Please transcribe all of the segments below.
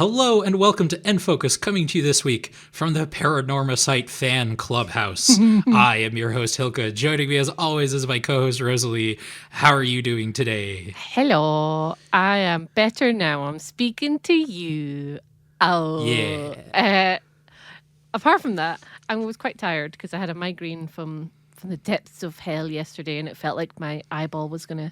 Hello and welcome to N Focus, coming to you this week from the Paranorma Site Fan Clubhouse. I am your host, Hilka. Joining me as always is my co-host, Rosalie. How are you doing today? Hello, I am better now. I'm speaking to you. Yeah. Apart from that, I was quite tired because I had a migraine from the depths of hell yesterday, and it felt like my eyeball was going to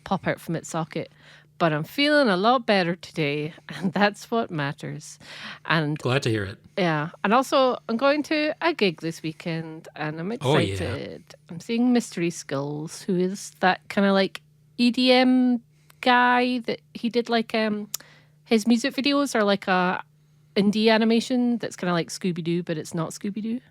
pop out from its socket. But I'm feeling a lot better today, and that's what matters. And Glad to hear it. yeah, and also I'm going to a gig this weekend, and I'm Oh, excited. I'm seeing Mystery Skulls, who is that kind of like EDM guy that he did like his music videos are like a indie animation that's kind of like Scooby-Doo, but it's not Scooby-Doo.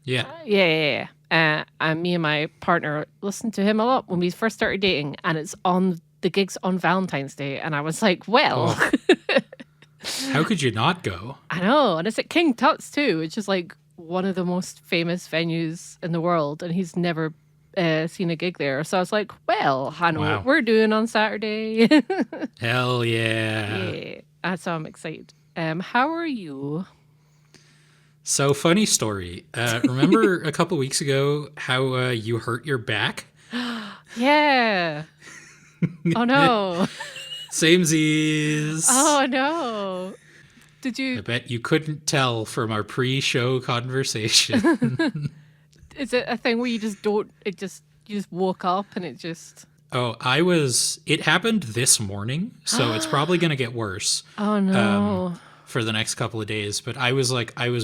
Yeah. Yeah. And me and my partner listened to him a lot when we first started dating, and the gig's on Valentine's Day, and I was like, well. How could you not go? I know, and it's at King Tut's too, which is like one of the most famous venues in the world, and he's never seen a gig there. So I was like, well, I know what we're doing on Saturday. Hell yeah. Yeah, so I'm excited. How are you? So, funny story. Remember a couple weeks ago how you hurt your back? Yeah. Oh no. Samesies. Oh no. Did you? I bet you couldn't tell from our pre-show conversation. Is it a thing where you just you just woke up and it just... Oh, it happened this morning, so it's probably going to get worse. Oh no. For the next couple of days. But I was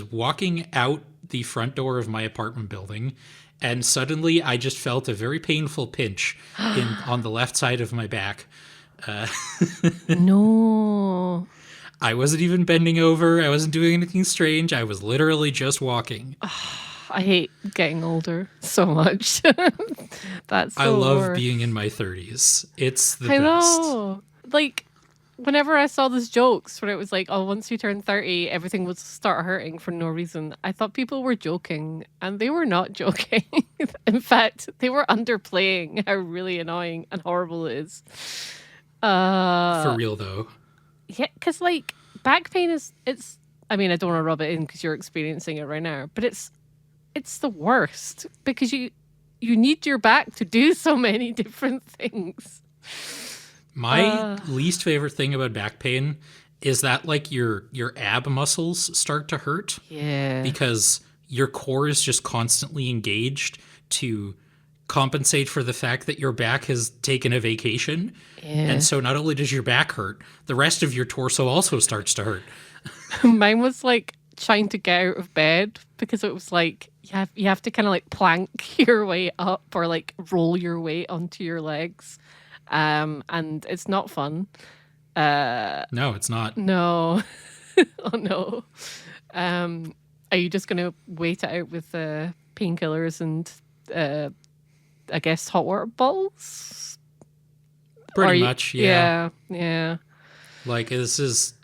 walking out the front door of my apartment building, and suddenly I just felt a very painful pinch on the left side of my back. No. I wasn't even bending over. I wasn't doing anything strange. I was literally just walking. I hate getting older so much. That's so I love worst. being in my 30s. It's the best. I know. Like, whenever I saw those jokes where it was like, oh, once you turn 30, everything will start hurting for no reason, I thought people were joking, and they were not joking. In fact, they were underplaying how really annoying and horrible it is. For real, though. Yeah, because, like, back pain I mean, I don't want to rub it in because you're experiencing it right now, but it's the worst because you need your back to do so many different things. My least favorite thing about back pain is that like your ab muscles start to hurt. Yeah. Because your core is just constantly engaged to compensate for the fact that your back has taken a vacation. Yeah. And so not only does your back hurt, the rest of your torso also starts to hurt. Mine was like trying to get out of bed because it was like you have to kind of like plank your way up or like roll your weight onto your legs. And it's not fun. No, it's not. No. Oh no. Are you just gonna wait it out with painkillers and I guess hot water bottles? Pretty much, yeah. Yeah. Like, this is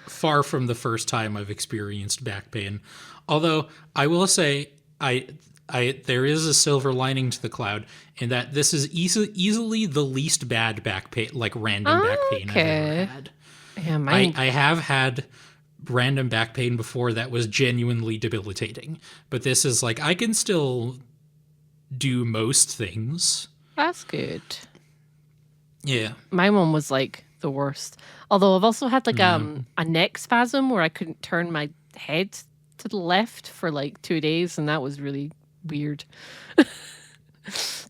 far from the first time I've experienced back pain. Although I will say, there is a silver lining to the cloud in that this is easily the least bad back pain, like random back pain I've ever had. Yeah, I have had random back pain before that was genuinely debilitating, but this is like I can still do most things. That's good. Yeah. My one was like the worst. Although I've also had like a neck spasm where I couldn't turn my head to the left for like 2 days, and that was really weird.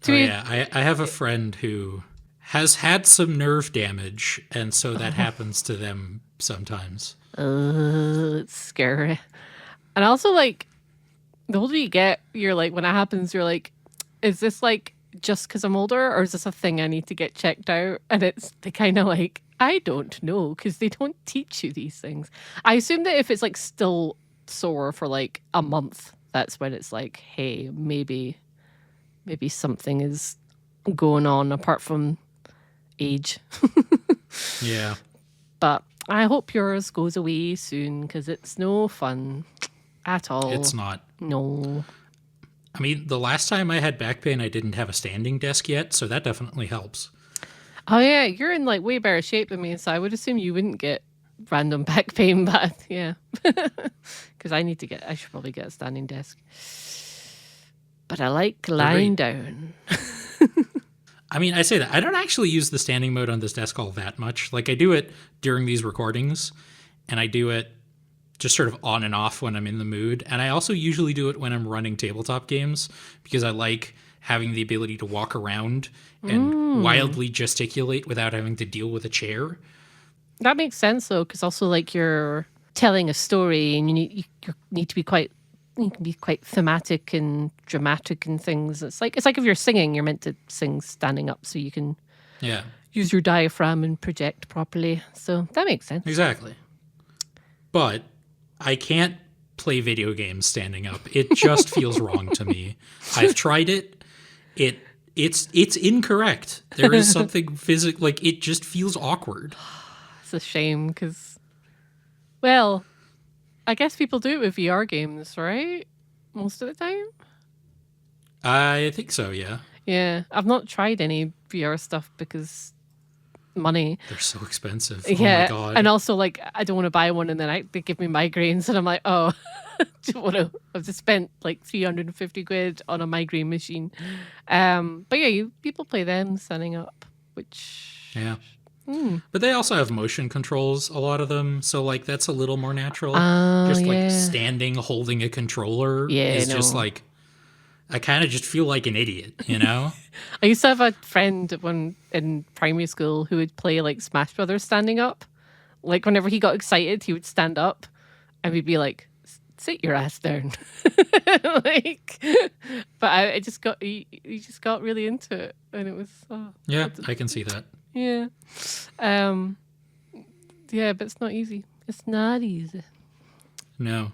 I have a friend who has had some nerve damage, and so that happens to them sometimes. It's scary. And also, like, the older you get, you're like, when it happens, you're like, is this like just because I'm older, or is this a thing I need to get checked out? And they kind of like, I don't know, because they don't teach you these things. I assume that if it's like still sore for like a month, that's when it's like, hey, maybe something is going on apart from age. Yeah. But I hope yours goes away soon because it's no fun at all. It's not. No. I mean, the last time I had back pain, I didn't have a standing desk yet, so that definitely helps. Oh yeah, you're in like way better shape than me, so I would assume you wouldn't get random back pain, but yeah. Because I should probably get a standing desk. But I like lying down. I mean, I say that. I don't actually use the standing mode on this desk all that much. Like, I do it during these recordings, and I do it just sort of on and off when I'm in the mood. And I also usually do it when I'm running tabletop games because I like having the ability to walk around and wildly gesticulate without having to deal with a chair. That makes sense, though, because also, like, you're telling a story and you need to be quite... You can be quite thematic and dramatic and things. It's like if you're singing, you're meant to sing standing up so you can use your diaphragm and project properly. So that makes sense. Exactly. But I can't play video games standing up. It just feels wrong to me. I've tried it. It's incorrect. There is something physical, like it just feels awkward. It's a shame because, well, I guess people do it with VR games, right? Most of the time. I think so, yeah. Yeah, I've not tried any VR stuff because money. They're so expensive. Yeah, oh my God. And also, like, I don't want to buy one and then they give me migraines and I'm like, oh, I've just spent like 350 quid on a migraine machine. But yeah, people play them standing up, which... Yeah. But they also have motion controls, a lot of them. So, like, that's a little more natural. Like, standing, holding a controller is just, like, I kind of just feel like an idiot, you know? I used to have a friend in primary school who would play, like, Smash Brothers standing up. Like, whenever he got excited, he would stand up and we'd be like, sit your ass down. Like, but I just got, he just got really into it. And it was... yeah, I can see that. Yeah. Yeah, but it's not easy. It's not easy. No.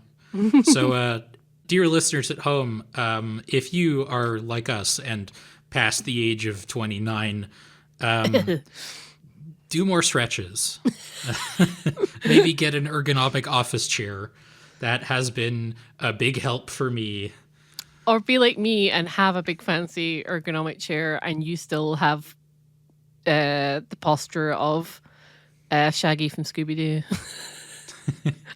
So, dear listeners at home, if you are like us and past the age of 29, do more stretches. Maybe get an ergonomic office chair. That has been a big help for me. Or be like me and have a big fancy ergonomic chair and you still have the posture of Shaggy from Scooby-Doo.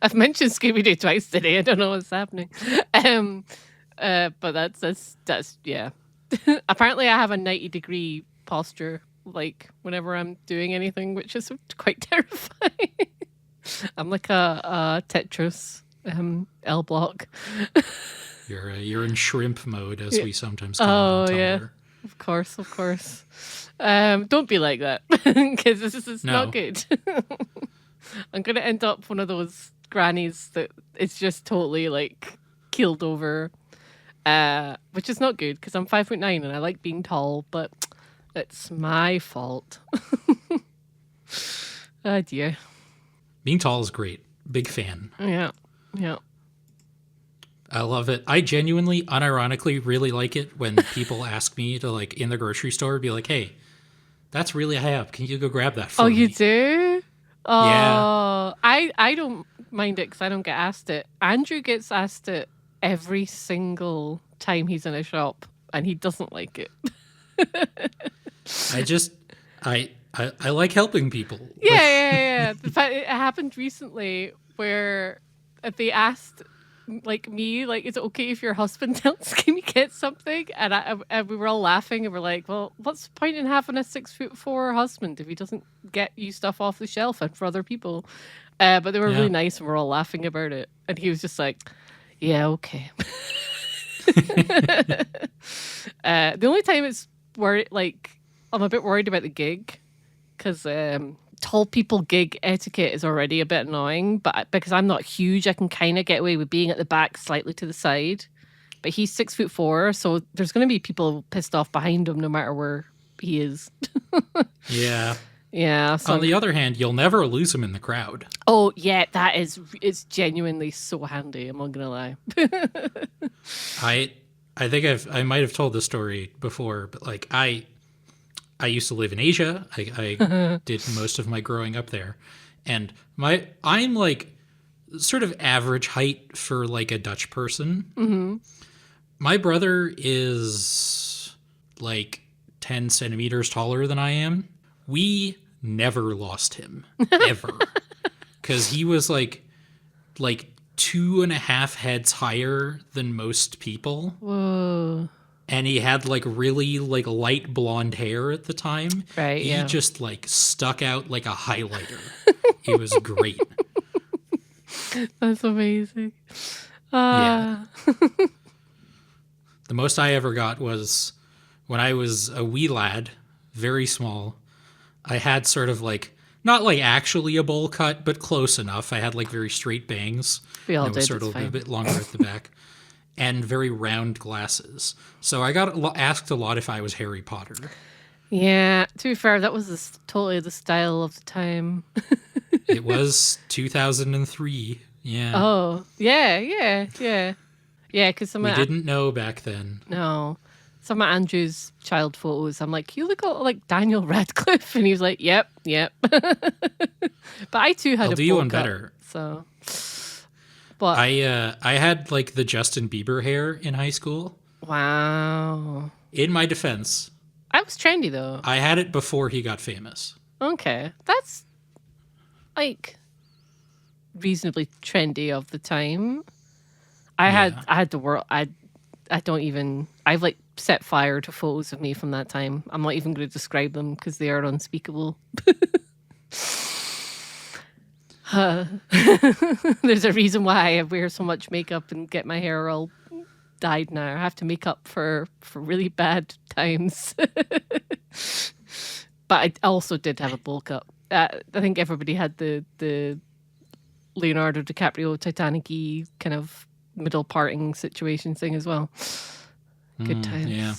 I've mentioned Scooby-Doo twice today. I don't know what's happening. But that's yeah. Apparently I have a 90-degree posture, like, whenever I'm doing anything, which is quite terrifying. I'm like a Tetris L block. You're in shrimp mode, as we sometimes call it on Tumblr. Yeah. Of course. Don't be like that, because this is not good. I'm going to end up one of those grannies that is just totally, like, keeled over, which is not good, because I'm 5'9" and I like being tall, but it's my fault. Oh, dear. Being tall is great. Big fan. Yeah. I love it. I genuinely, unironically, really like it when people ask me to, like, in the grocery store, be like, hey, that's really high up. Can you go grab that for me? Oh, you do? Oh, yeah. I don't mind it because I don't get asked it. Andrew gets asked it every single time he's in a shop, and he doesn't like it. I like helping people. Yeah. In fact, it happened recently where they asked, like, me, like, is it okay if your husband helps me get something? And we were all laughing and we're like, well, what's the point in having a 6'4" husband if he doesn't get you stuff off the shelf and for other people? But they were really nice and we're all laughing about it. And he was just like, yeah, okay. The only time it's worried, like, I'm a bit worried about the gig because tall people gig etiquette is already a bit annoying, but because I'm not huge, I can kind of get away with being at the back, slightly to the side. But he's 6'4", so there's going to be people pissed off behind him no matter where he is. Yeah. Yeah. So on the other hand, you'll never lose him in the crowd. Oh yeah, it's genuinely so handy. I'm not gonna lie. I think I might have told this story before, but like I used to live in Asia. I did most of my growing up there, and I'm like sort of average height for like a Dutch person. Mm-hmm. My brother is like 10 centimeters taller than I am. We never lost him, ever. because he was like 2.5 heads higher than most people, Whoa. and he had like really like light blonde hair at the time. Right, He yeah. just like stuck out like a highlighter. It was great. That's amazing. Yeah. Ah. The most I ever got was when I was a wee lad, very small. I had sort of like, not like actually a bowl cut, but close enough. I had like very straight bangs. We all And it was did, sort it's of a fine. bit longer at the back. And very round glasses. So I got asked a lot if I was Harry Potter. Yeah, to be fair, that was totally the style of the time. It was 2003. Yeah. Oh, yeah, yeah, yeah. Yeah, because We didn't know back then. no, some of Andrew's child photos, I'm like, you look a lot like Daniel Radcliffe. And he was like, yep, yep. But I too had I'll a do you bowl one cut, better. so. But, I had like the Justin Bieber hair in high school. wow. In my defense, I was trendy though. I had it before he got famous. Okay. That's like reasonably trendy of the time. I had the world. I don't even. I've like set fire to photos of me from that time. I'm not even going to describe them because they are unspeakable. There's a reason why I wear so much makeup and get my hair all dyed now. I have to make up for really bad times. But I also did have a bowl cut. I think everybody had the Leonardo DiCaprio Titanic-y kind of middle parting situation thing as well. Good times. Yeah.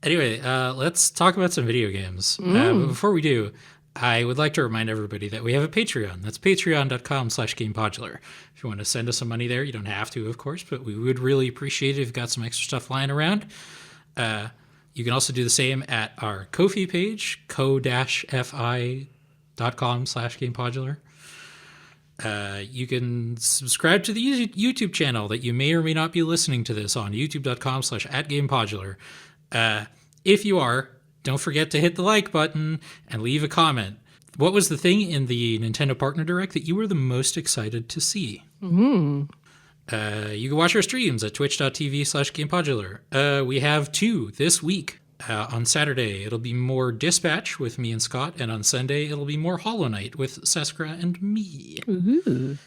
Anyway, let's talk about some video games. But before we do, I would like to remind everybody that we have a Patreon. That's patreon.com/GamePodular. If you want to send us some money there, you don't have to, of course, but we would really appreciate it if you've got some extra stuff lying around. You can also do the same at our Ko-fi page, ko-fi.com/GamePodular. You can subscribe to the YouTube channel that you may or may not be listening to this on, youtube.com/@GamePodular. If you are, don't forget to hit the like button and leave a comment. What was the thing in the Nintendo Partner Direct that you were the most excited to see? You can watch our streams at twitch.tv/GamePodular. We have 2 this week. On Saturday, it'll be more Dispatch with me and Scott, and on Sunday, it'll be more Hollow Knight with Seskra and me. Ooh.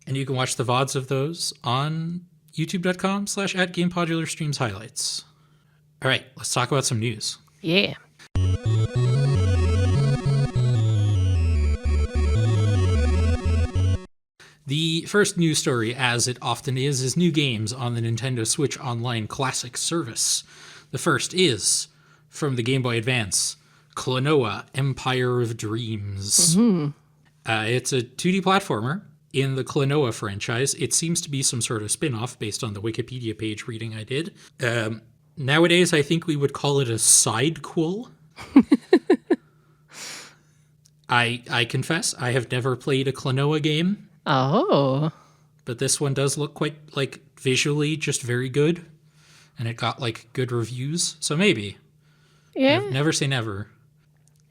And you can watch the VODs of those on youtube.com/@GamePodular streams highlights. All right, let's talk about some news. Yeah. The first news story, as it often is new games on the Nintendo Switch Online Classic service. The first is, from the Game Boy Advance, Klonoa, Empire of Dreams. It's a 2D platformer in the Klonoa franchise. It seems to be some sort of spin-off based on the Wikipedia page reading I did. Nowadays, I think we would call it a sidequel. I confess, I have never played a Klonoa game. Oh. But this one does look quite, like, visually just very good. And it got, like, good reviews. So maybe. Yeah. Never say never.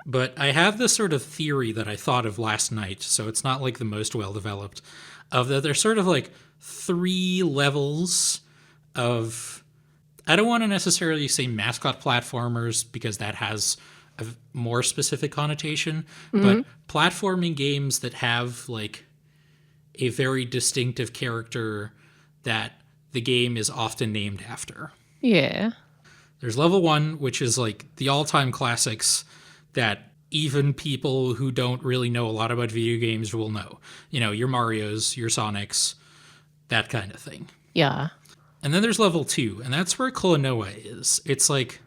But I have this sort of theory that I thought of last night, so it's not, like, the most well-developed, of that there's sort of, like, 3 levels of... I don't want to necessarily say mascot platformers, because that has a more specific connotation, but platforming games that have, like, a very distinctive character that the game is often named after. Yeah. There's level 1, which is like the all-time classics that even people who don't really know a lot about video games will know. You know, your Marios, your Sonics, that kind of thing. Yeah. And then there's level 2, and that's where Klonoa is. It's like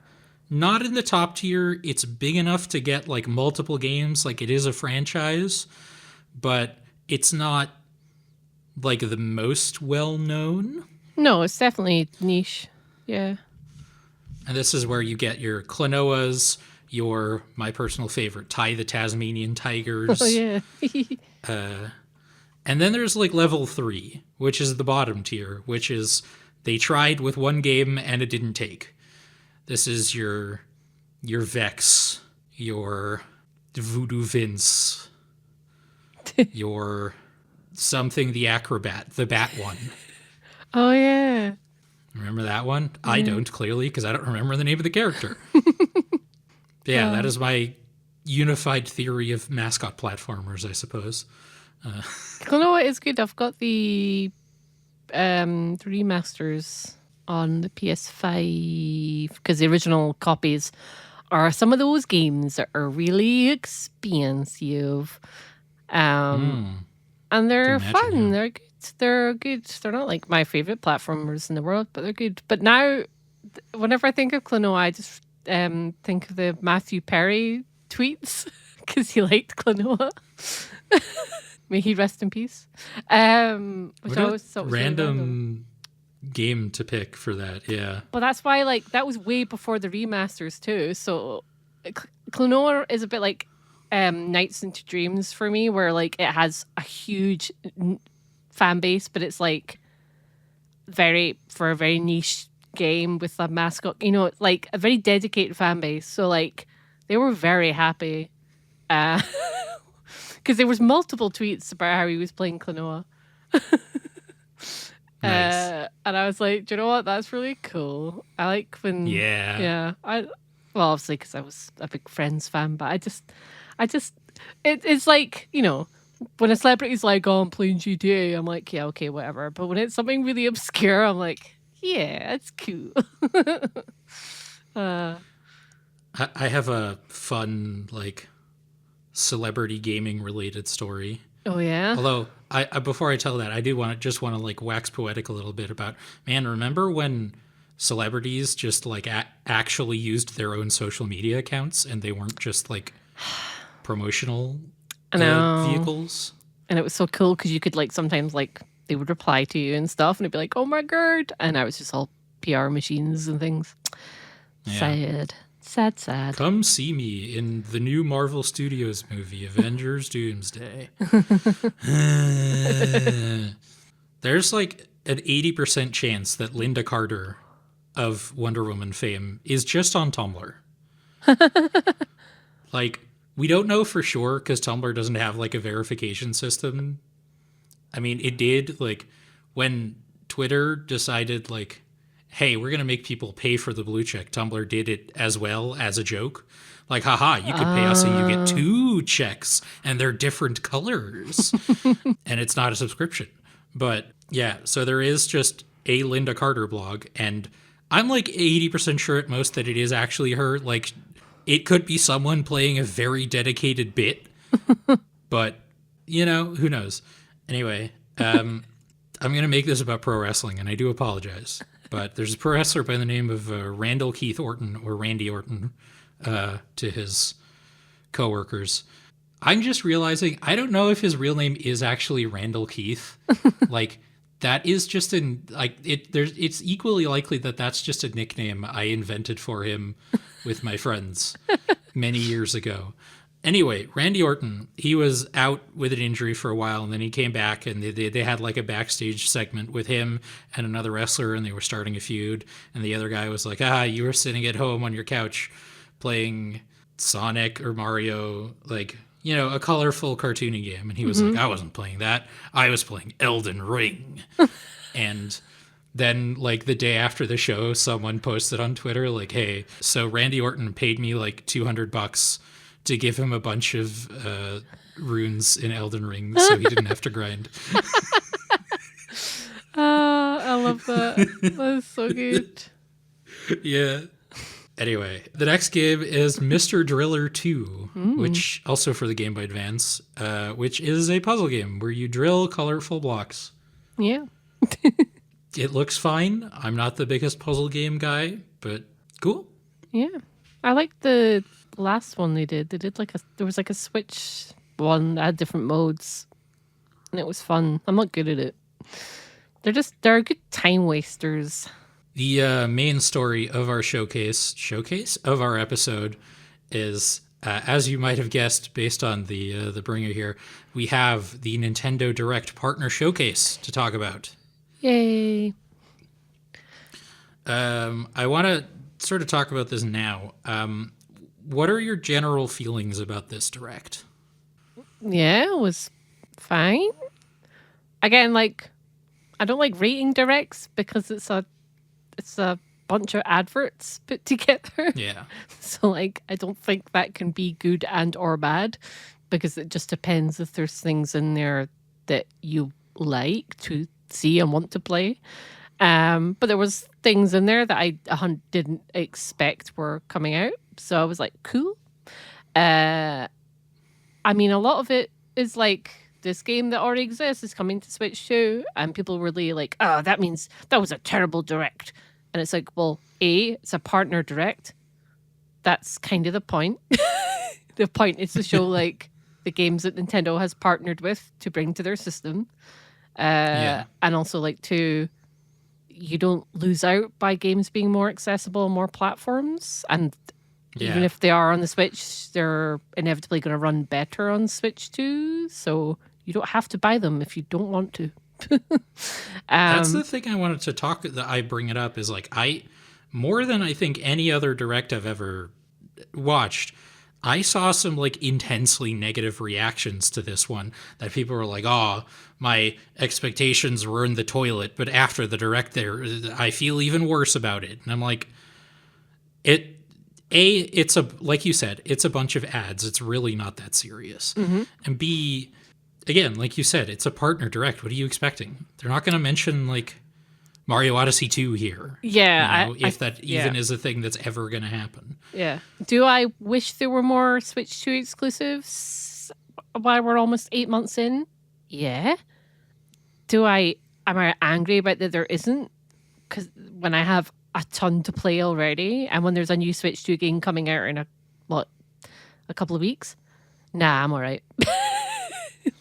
not in the top tier. It's big enough to get like multiple games, like it is a franchise, but it's not like the most well-known. No, it's definitely niche. Yeah. And this is where you get your Klonoas, your, my personal favorite, Ty the Tasmanian Tigers. Oh, yeah. And then there's like level 3, which is the bottom tier, which is they tried with one game and it didn't take. This is your Vex, your Voodoo Vince, your something the acrobat, the bat one. Oh yeah. Remember that one? I Yeah. don't, clearly, because I don't remember the name of the character. Yeah, that Uh, is my unified theory of mascot platformers, I suppose. you know what is good? I've got the remasters on the PS5 because the original copies are some of those games that are really expensive. Hmm. And Can they're imagine, fun. yeah. They're good. They're good. They're not like my favorite platformers in the world, but they're good. But now, whenever I think of Klonoa, I just think of the Matthew Perry tweets because he liked Klonoa. May he rest in peace. Which What I a always thought was really random. random game to pick for that, yeah. But that's why, like, that was way before the remasters too. So, Klonoa is a bit like Nights into Dreams for me, where like it has a huge fan base, but it's like for a very niche game with a mascot. You know, it's like a very dedicated fan base. So like they were very happy because there was multiple tweets about how he was playing Klonoa. Nice. And I was like, do you know what? That's really cool. I like when, Yeah. yeah, well, obviously because I was a big Friends fan, but it's like, you know, when a celebrity's like, oh, I'm playing GTA, I'm like, yeah, okay, whatever. But when it's something really obscure, I'm like, yeah, it's cool. uh, I have a fun, like, celebrity gaming related story. oh yeah. Although, I before I tell that, I do just want to like wax poetic a little bit about, man, remember when celebrities just like actually used their own social media accounts and they weren't just like promotional I know. vehicles? And it was so cool because you could like sometimes like they would reply to you and stuff and it'd be like, oh my god. And I was just all PR machines and things. Yeah. Sad. Sad, sad. Come see me in the new Marvel Studios movie, Avengers Doomsday. There's like an 80% chance that Linda Carter of Wonder Woman fame is just on Tumblr. Like, we don't know for sure because Tumblr doesn't have like a verification system. I mean, it did like when Twitter decided like, hey, we're gonna make people pay for the blue check. Tumblr did it as well as a joke. Like, haha, you could pay us and you get 2 checks and they're different colors. And it's not a subscription. But yeah, so there is just a Linda Carter blog, and I'm like 80% sure at most that it is actually her. Like, it could be someone playing a very dedicated bit, but you know, who knows? Anyway, I'm going to make this about pro wrestling, and I do apologize. But there's a pro wrestler by the name of Randall Keith Orton, or Randy Orton, to his coworkers. I'm just realizing I don't know if his real name is actually Randall Keith. Like, that is just it's equally likely that that's just a nickname I invented for him with my friends many years ago. Anyway, Randy Orton, he was out with an injury for a while, and then he came back, and they had like a backstage segment with him and another wrestler, and they were starting a feud, and the other guy was like, you were sitting at home on your couch playing Sonic or Mario, like, you know, a colorful cartoony game. And he was like, I wasn't playing that. I was playing Elden Ring. And then, like, the day after the show, someone posted on Twitter, like, hey, so Randy Orton paid me like $200 to give him a bunch of runes in Elden Ring so he didn't have to grind. I love that. That's so good. Yeah. Anyway, the next game is Mr. Driller 2, which also for the Game Boy Advance, which is a puzzle game where you drill colorful blocks. Yeah. It looks fine. I'm not the biggest puzzle game guy, but cool. Yeah. I like the last one they did. They did there was like a Switch one that had different modes, and it was fun. I'm not good at it. They're good time wasters. The main story of our showcase of our episode is, as you might have guessed based on the bringer here, we have the Nintendo Direct Partner Showcase to talk about. Yay. I want to sort of talk about this now. What are your general feelings about this Direct? Yeah, it was fine. Again, like, I don't like rating directs because it's a bunch of adverts put together. Yeah. So like, I don't think that can be good and or bad because it just depends if there's things in there that you like to see and want to play. But there was things in there that I didn't expect were coming out. So I was like, cool. I mean, a lot of it is like this game that already exists is coming to Switch too, and people were really like, "Oh, that means that was a terrible direct." And it's like, well, it's a partner direct. That's kind of the point. The point is to show like the games that Nintendo has partnered with to bring to their system, and also like you don't lose out by games being more accessible on more platforms, and even if they are on the Switch, they're inevitably going to run better on Switch too. So you don't have to buy them if you don't want to. That's the thing I wanted to talk. That I bring it up is like more than I think any other direct I've ever watched. I saw some like intensely negative reactions to this one that people were like, "Oh, my expectations were in the toilet," but after the direct, I feel even worse about it. And I'm like, it's like you said, it's a bunch of ads. It's really not that serious. Mm-hmm. And B, again, like you said, it's a partner direct. What are you expecting? They're not going to mention like Mario Odyssey 2 here. Yeah, if that even is a thing that's ever going to happen. Yeah. Do I wish there were more Switch 2 exclusives while we're almost 8 months in? Yeah. Am I angry about that there isn't? Because when I have a ton to play already, and when there's a new Switch 2 game coming out in a couple of weeks, nah, I'm all right.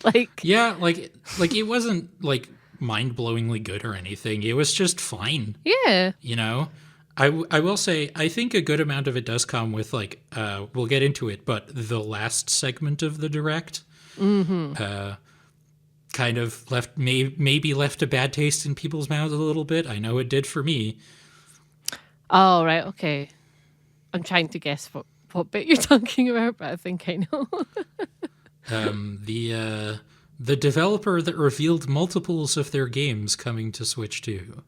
like it wasn't like mind-blowingly good or anything. It was just fine. Yeah. I will say I think a good amount of it does come with like we'll get into it, but the last segment of the direct kind of maybe left a bad taste in people's mouths a little bit. I know it did for me. Oh, right. Okay. I'm trying to guess what bit you're talking about, but I think I know. The developer that revealed multiples of their games coming to Switch 2.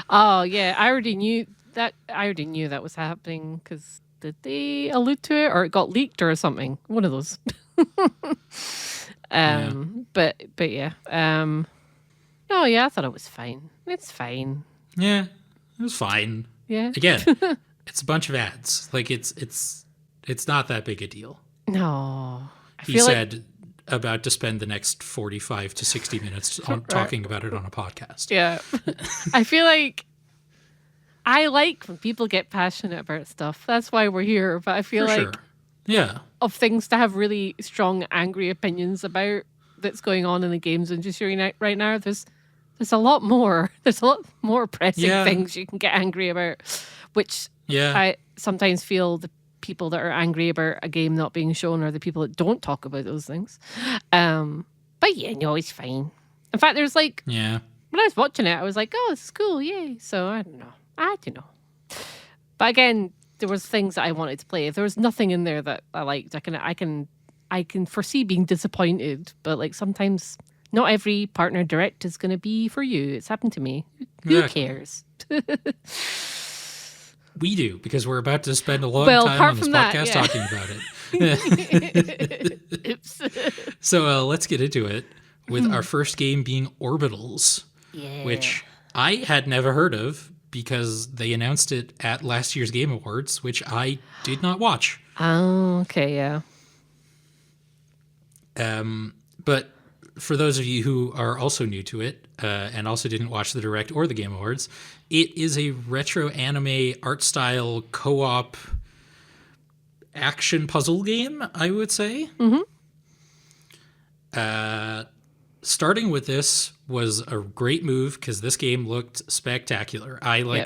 Oh, yeah. I already knew that was happening because did they allude to it or it got leaked or something? One of those. But yeah. No, yeah, I thought it was fine. It's fine. Yeah, it was fine. Yeah. Again, it's a bunch of ads. Like it's not that big a deal. No. He said about to spend the next 45 to 60 minutes on talking about it on a podcast. Yeah. I feel like I like when people get passionate about stuff. That's why we're here. But I feel of things to have really strong, angry opinions about that's going on in the games industry right now. There's a lot more. There's a lot more pressing things you can get angry about, which I sometimes feel the people that are angry about a game not being shown are the people that don't talk about those things. But yeah, no, it's fine. In fact, there's like when I was watching it, I was like, oh, this is cool, yay. So I don't know. But again, there was things that I wanted to play. There was nothing in there that I liked. I can foresee being disappointed, but like sometimes not every partner direct is going to be for you. It's happened to me. Who cares? We do, because we're about to spend a long time on this podcast talking about it. Oops. So let's get into it with our first game being Orbitals, which I had never heard of because they announced it at last year's Game Awards, which I did not watch. Oh, okay, yeah. But for those of you who are also new to it and also didn't watch the Direct or the Game Awards, it is a retro anime art style co-op action puzzle game, I would say. Starting with this was a great move because this game looked spectacular. I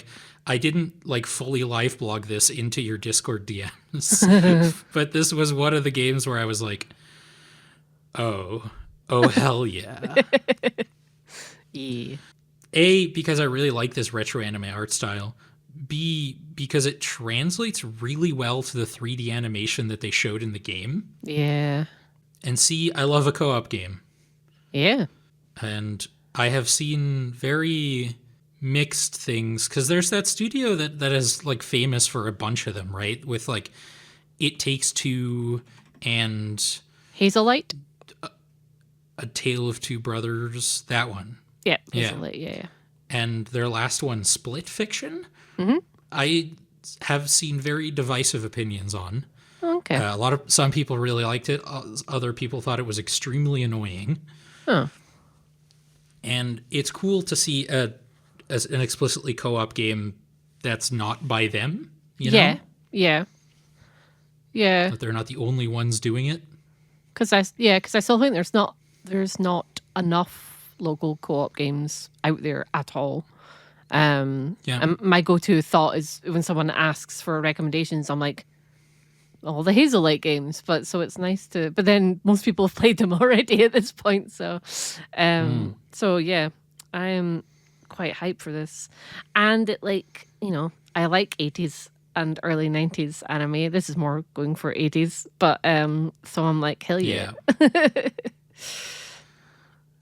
didn't like fully live blog this into your Discord DMs, but this was one of the games where I was like, oh hell yeah. A, because I really like this retro anime art style. B, because it translates really well to the 3D animation that they showed in the game. Yeah. And C, I love a co-op game. Yeah. And I have seen very mixed things because there's that studio that is like famous for a bunch of them, right? With like It Takes Two and Hazelite? A Tale of Two Brothers, that one. Yeah, Yeah. Hazelite, yeah. And their last one, Split Fiction, Mm-hmm. I have seen very divisive opinions on. Okay. Some people really liked it. Other people thought it was extremely annoying. Huh. And it's cool to see as an explicitly co-op game that's not by them. You Yeah. know, Yeah. Yeah. that they're not the only ones doing it. Because I still think there's not enough local co-op games out there at all. Yeah. And my go-to thought is when someone asks for recommendations, I'm like, all the Hazelite games. But so it's nice to. But then most people have played them already at this point. So, so yeah, I am quite hyped for this, and it I like 80s and early 90s anime. This is more going for 80s, but so I'm like, hell yeah.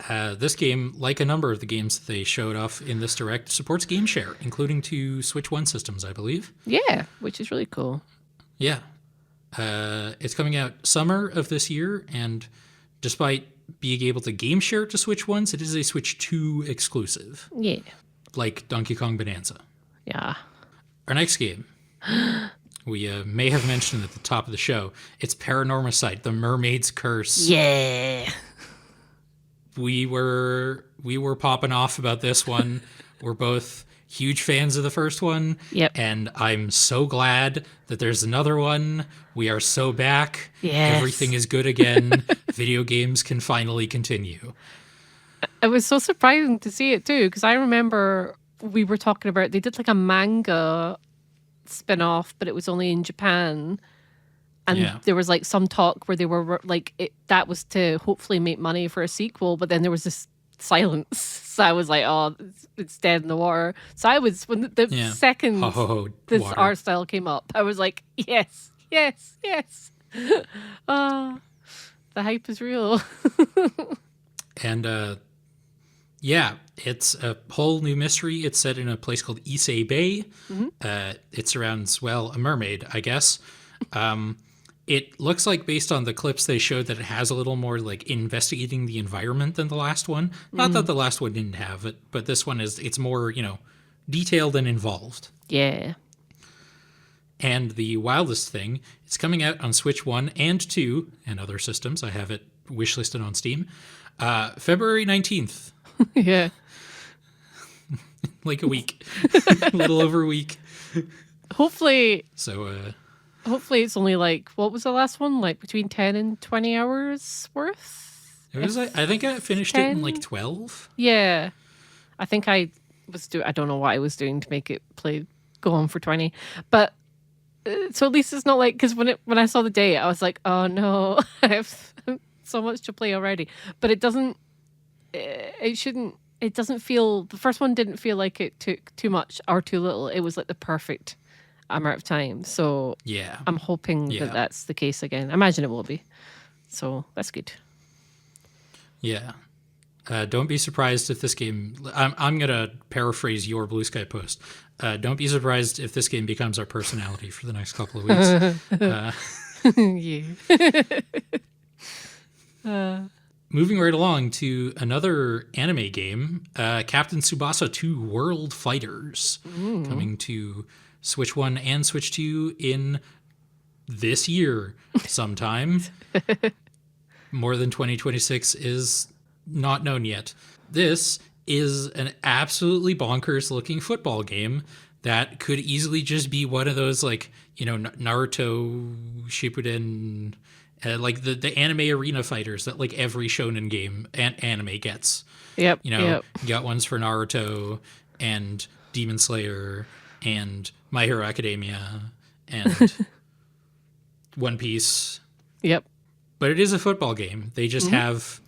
This game, like a number of the games that they showed off in this direct, supports game share, including to Switch 1 systems, I believe. Yeah, which is really cool. Yeah. It's coming out summer of this year, and despite being able to game share to Switch 1s, it is a Switch 2 exclusive, Yeah. like Donkey Kong Bonanza. Yeah. Our next game, we may have mentioned at the top of the show, it's Paranormasight, The Mermaid's Curse. Yeah. We were popping off about this one. We're both huge fans of the first one. Yep. And I'm so glad that there's another one. We are so back. Yes. Everything is good again. Video games can finally continue. It was so surprising to see it too, because I remember we were talking about they did like a manga spin-off, but it was only in Japan. And there was like some talk where they were like that was to hopefully make money for a sequel, but then there was this silence. So I was like, oh, it's dead in the water. So I was when the second this water. art style came up, I was like, yes, yes, yes. The hype is real. And it's a whole new mystery. It's set in a place called Issei Bay. Mm-hmm. It surrounds, well, a mermaid, I guess. It looks like, based on the clips they showed, that it has a little more like investigating the environment than the last one. Not that the last one didn't have it, but this one it's more, detailed and involved. Yeah. And the wildest thing, it's coming out on Switch 1 and 2 and other systems. I have it wishlisted on Steam. February 19th. Yeah. Like a week. A little over a week. Hopefully. So, hopefully it's only like, what was the last one? Like between 10 and 20 hours worth? It was I think I finished 10? it in like 12. Yeah. I think I don't know what I was doing to make it go on for 20. But so at least it's not like, because when I saw the date, I was like, oh no, I have so much to play already. But it doesn't feel, the first one didn't feel like it took too much or too little. It was like the perfect amount of time. So yeah, I'm hoping that that's the case again. I imagine it will be. So that's good. Yeah. Don't be surprised if this game, I'm going to paraphrase your Blue Sky post. Don't be surprised if this game becomes our personality for the next couple of weeks. Yeah. Moving right along to another anime game, Captain Tsubasa 2 World Fighters, coming to Switch 1 and Switch 2 in this year sometime. More than 2026 is not known yet. This is an absolutely bonkers looking football game that could easily just be one of those, like, Naruto Shippuden, like the anime arena fighters that like every shonen game and anime gets. Yep. You got ones for Naruto and Demon Slayer and My Hero Academia and One Piece. Yep. But it is a football game. They just have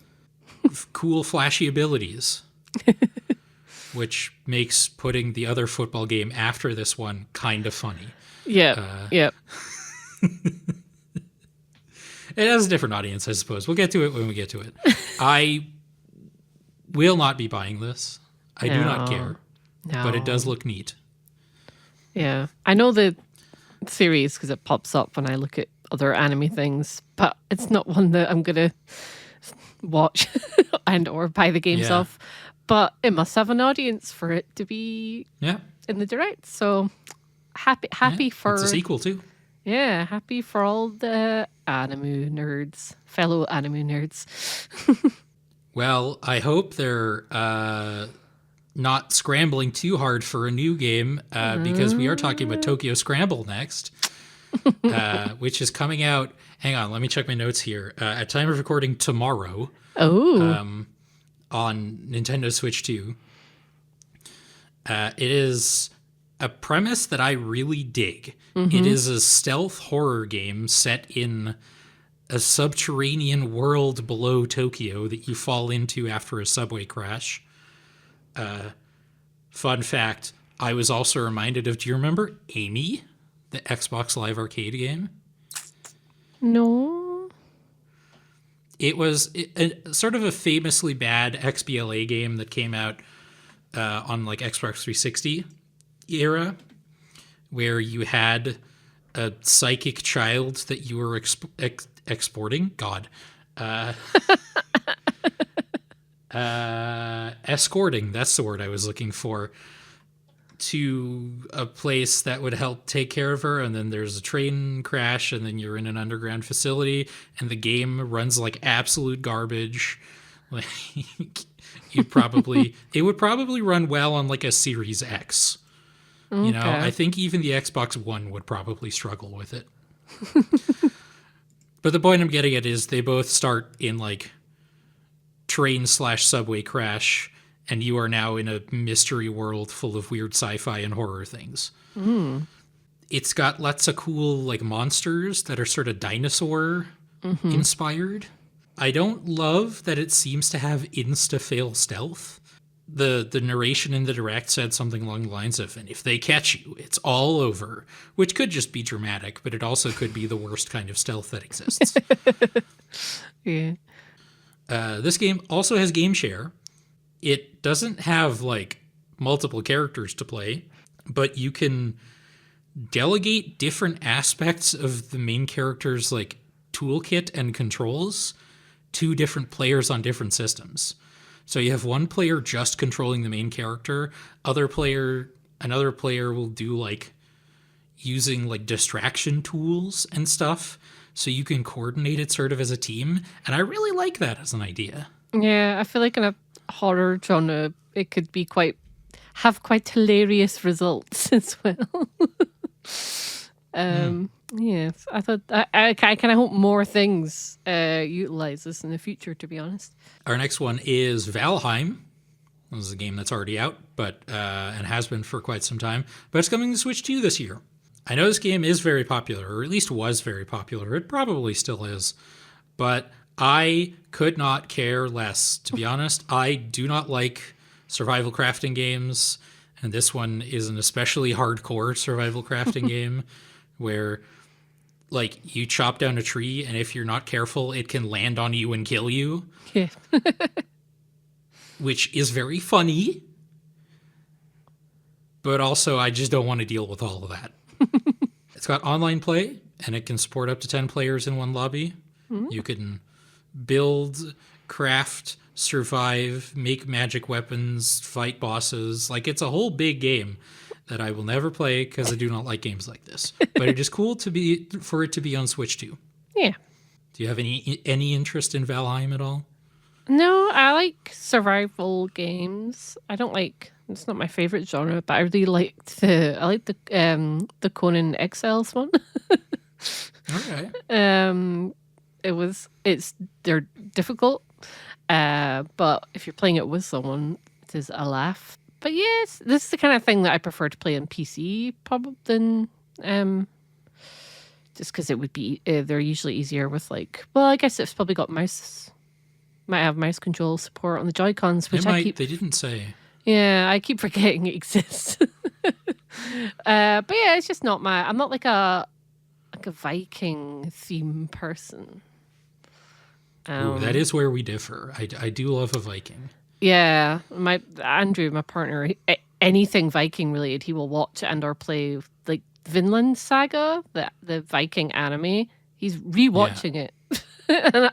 cool, flashy abilities, which makes putting the other football game after this one kind of funny. Yeah. Yep. It has a different audience, I suppose. We'll get to it when we get to it. I Will not be buying this. I do not care, but it does No. look neat. Yeah. I know the series because it pops up when I look at other anime things, but it's not one that I'm going to watch and or buy the games Yeah. of. But it must have an audience for it to be Yeah. in the direct. So happy It's a for sequel too. happy for all the anime nerds, fellow anime nerds. Well, I hope they're not scrambling too hard for a new game because we are talking about Tokyo Scramble next, which is coming out. Hang on, let me check my notes here. At time of recording tomorrow Oh. on Nintendo Switch 2. It is a premise that I really dig. It is a stealth horror game set in a subterranean world below Tokyo that you fall into after a subway crash. Fun fact, I was also reminded of, do you remember Amy, the Xbox Live Arcade game? No. It was sort of a famously bad XBLA game that came out on like Xbox 360 era, where you had a psychic child that you were exporting. God. Escorting, that's the word I was looking for, to a place that would help take care of her, and then there's a train crash, and then you're in an underground facility, and the game runs like absolute garbage. Like it would probably run well on like a Series X. You know, I think even the Xbox One would probably struggle with it. But the point I'm getting at is they both start in like train/subway crash, and you are now in a mystery world full of weird sci-fi and horror things. It's got lots of cool like monsters that are sort of dinosaur inspired. I don't love that it seems to have insta-fail stealth. The narration in the direct said something along the lines of, and if they catch you, it's all over, which could just be dramatic, but it also could be the worst kind of stealth that exists. Yeah. This game also has game share. It doesn't have like multiple characters to play, but you can delegate different aspects of the main character's like toolkit and controls to different players on different systems. So you have one player just controlling the main character, another player will do like using like distraction tools and stuff, so you can coordinate it sort of as a team, and I really like that as an idea. Yeah, I feel like in a horror genre, it could be have quite hilarious results as well. Yes, I thought I kind of hope more things utilize this in the future. To be honest. Our next one is Valheim. This is a game that's already out, but and has been for quite some time, but it's coming to Switch 2 this year. I know this game is very popular, or at least was very popular. It probably still is, but I could not care less, to be honest. I do not like survival crafting games, and this one is an especially hardcore survival crafting game where like you chop down a tree, and if you're not careful, it can land on you and kill you. Yeah. Which is very funny, but also I just don't want to deal with all of that. It's got online play, and it can support up to 10 players in one lobby. You can build, craft, survive, make magic weapons, fight bosses. Like, it's a whole big game that I will never play because I do not like games like this. But it is cool for it to be on Switch 2. Yeah. Do you have any interest in Valheim at all? No, I like survival games. I don't like. It's not my favorite genre, but I really liked the Conan Exiles one. Okay. They're difficult, but if you're playing it with someone, it is a laugh. But yes, this is the kind of thing that I prefer to play on PC probably than just because it would be they're usually easier with like. Well, I guess it's probably got might have mouse control support on the Joy-Cons, which they didn't say. Yeah, I keep forgetting it exists. But yeah, it's just not I'm not like a Viking theme person. Ooh, that is where we differ. I do love a Viking. Yeah, my Andrew, my partner, anything Viking related, he will watch and or play. Like Vinland Saga, the Viking anime. He's Yeah. rewatching it.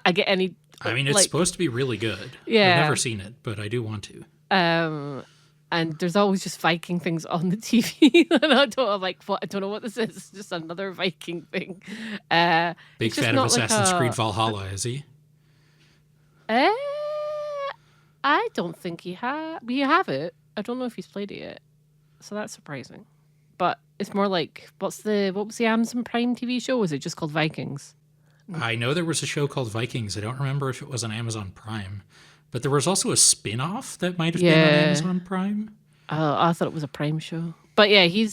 I get any I mean, it's like supposed to be really good. I've never yeah. seen it, but I do want to. Um, and there's always just Viking things on the TV, and I'm like, what? I don't know what this is. It's just another Viking thing. Big It's just fan of not like Assassin's Creed a. Valhalla, is he? Uh, I don't think he had. We have it. I don't know if he's played it yet, so that's surprising. But it's more like what was the Amazon Prime TV show? Was it just called Vikings? I know there was a show called Vikings. I don't remember if it was on Amazon Prime, but there was also a spin-off that might have been on Yeah. Amazon Prime. Oh, I thought it was a Prime show. But yeah, he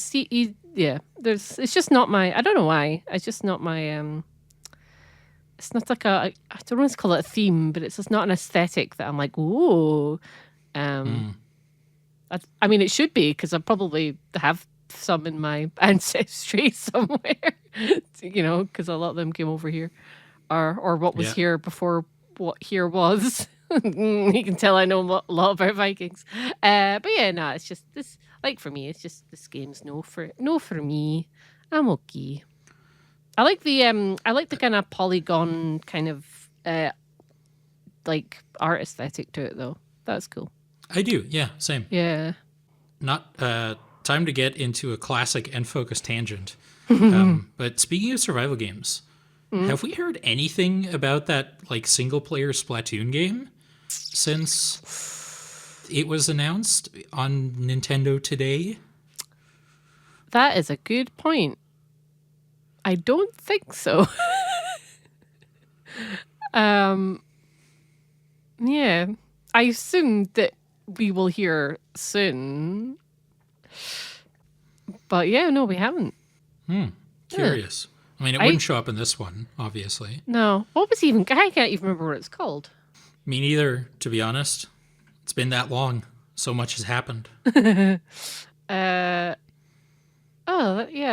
yeah. It's just not my. I don't know why. It's just not my. It's not like a. I don't want to call it a theme, but it's just not an aesthetic that I'm like, ooh. I mean, it should be because I probably have some in my ancestry somewhere. Because a lot of them came over here, or what was Yeah. here before what here was. You can tell I know a lot about Vikings. But yeah, no, it's just this. Like for me, it's just this game's no for me. I'm okay. I like the kind of polygon kind of like art aesthetic to it though. That's cool. I do. Yeah, same. Yeah. Not time to get into a classic and focused tangent. But speaking of survival games, have we heard anything about that like single player Splatoon game since it was announced on Nintendo today? That is a good point. I don't think so. Yeah. I assume that we will hear soon. But yeah, no, we haven't. Curious. I mean, it wouldn't show up in this one, obviously. No. What was even I can't even remember what it's called. Me neither, to be honest. It's been that long. So much has happened. Yeah,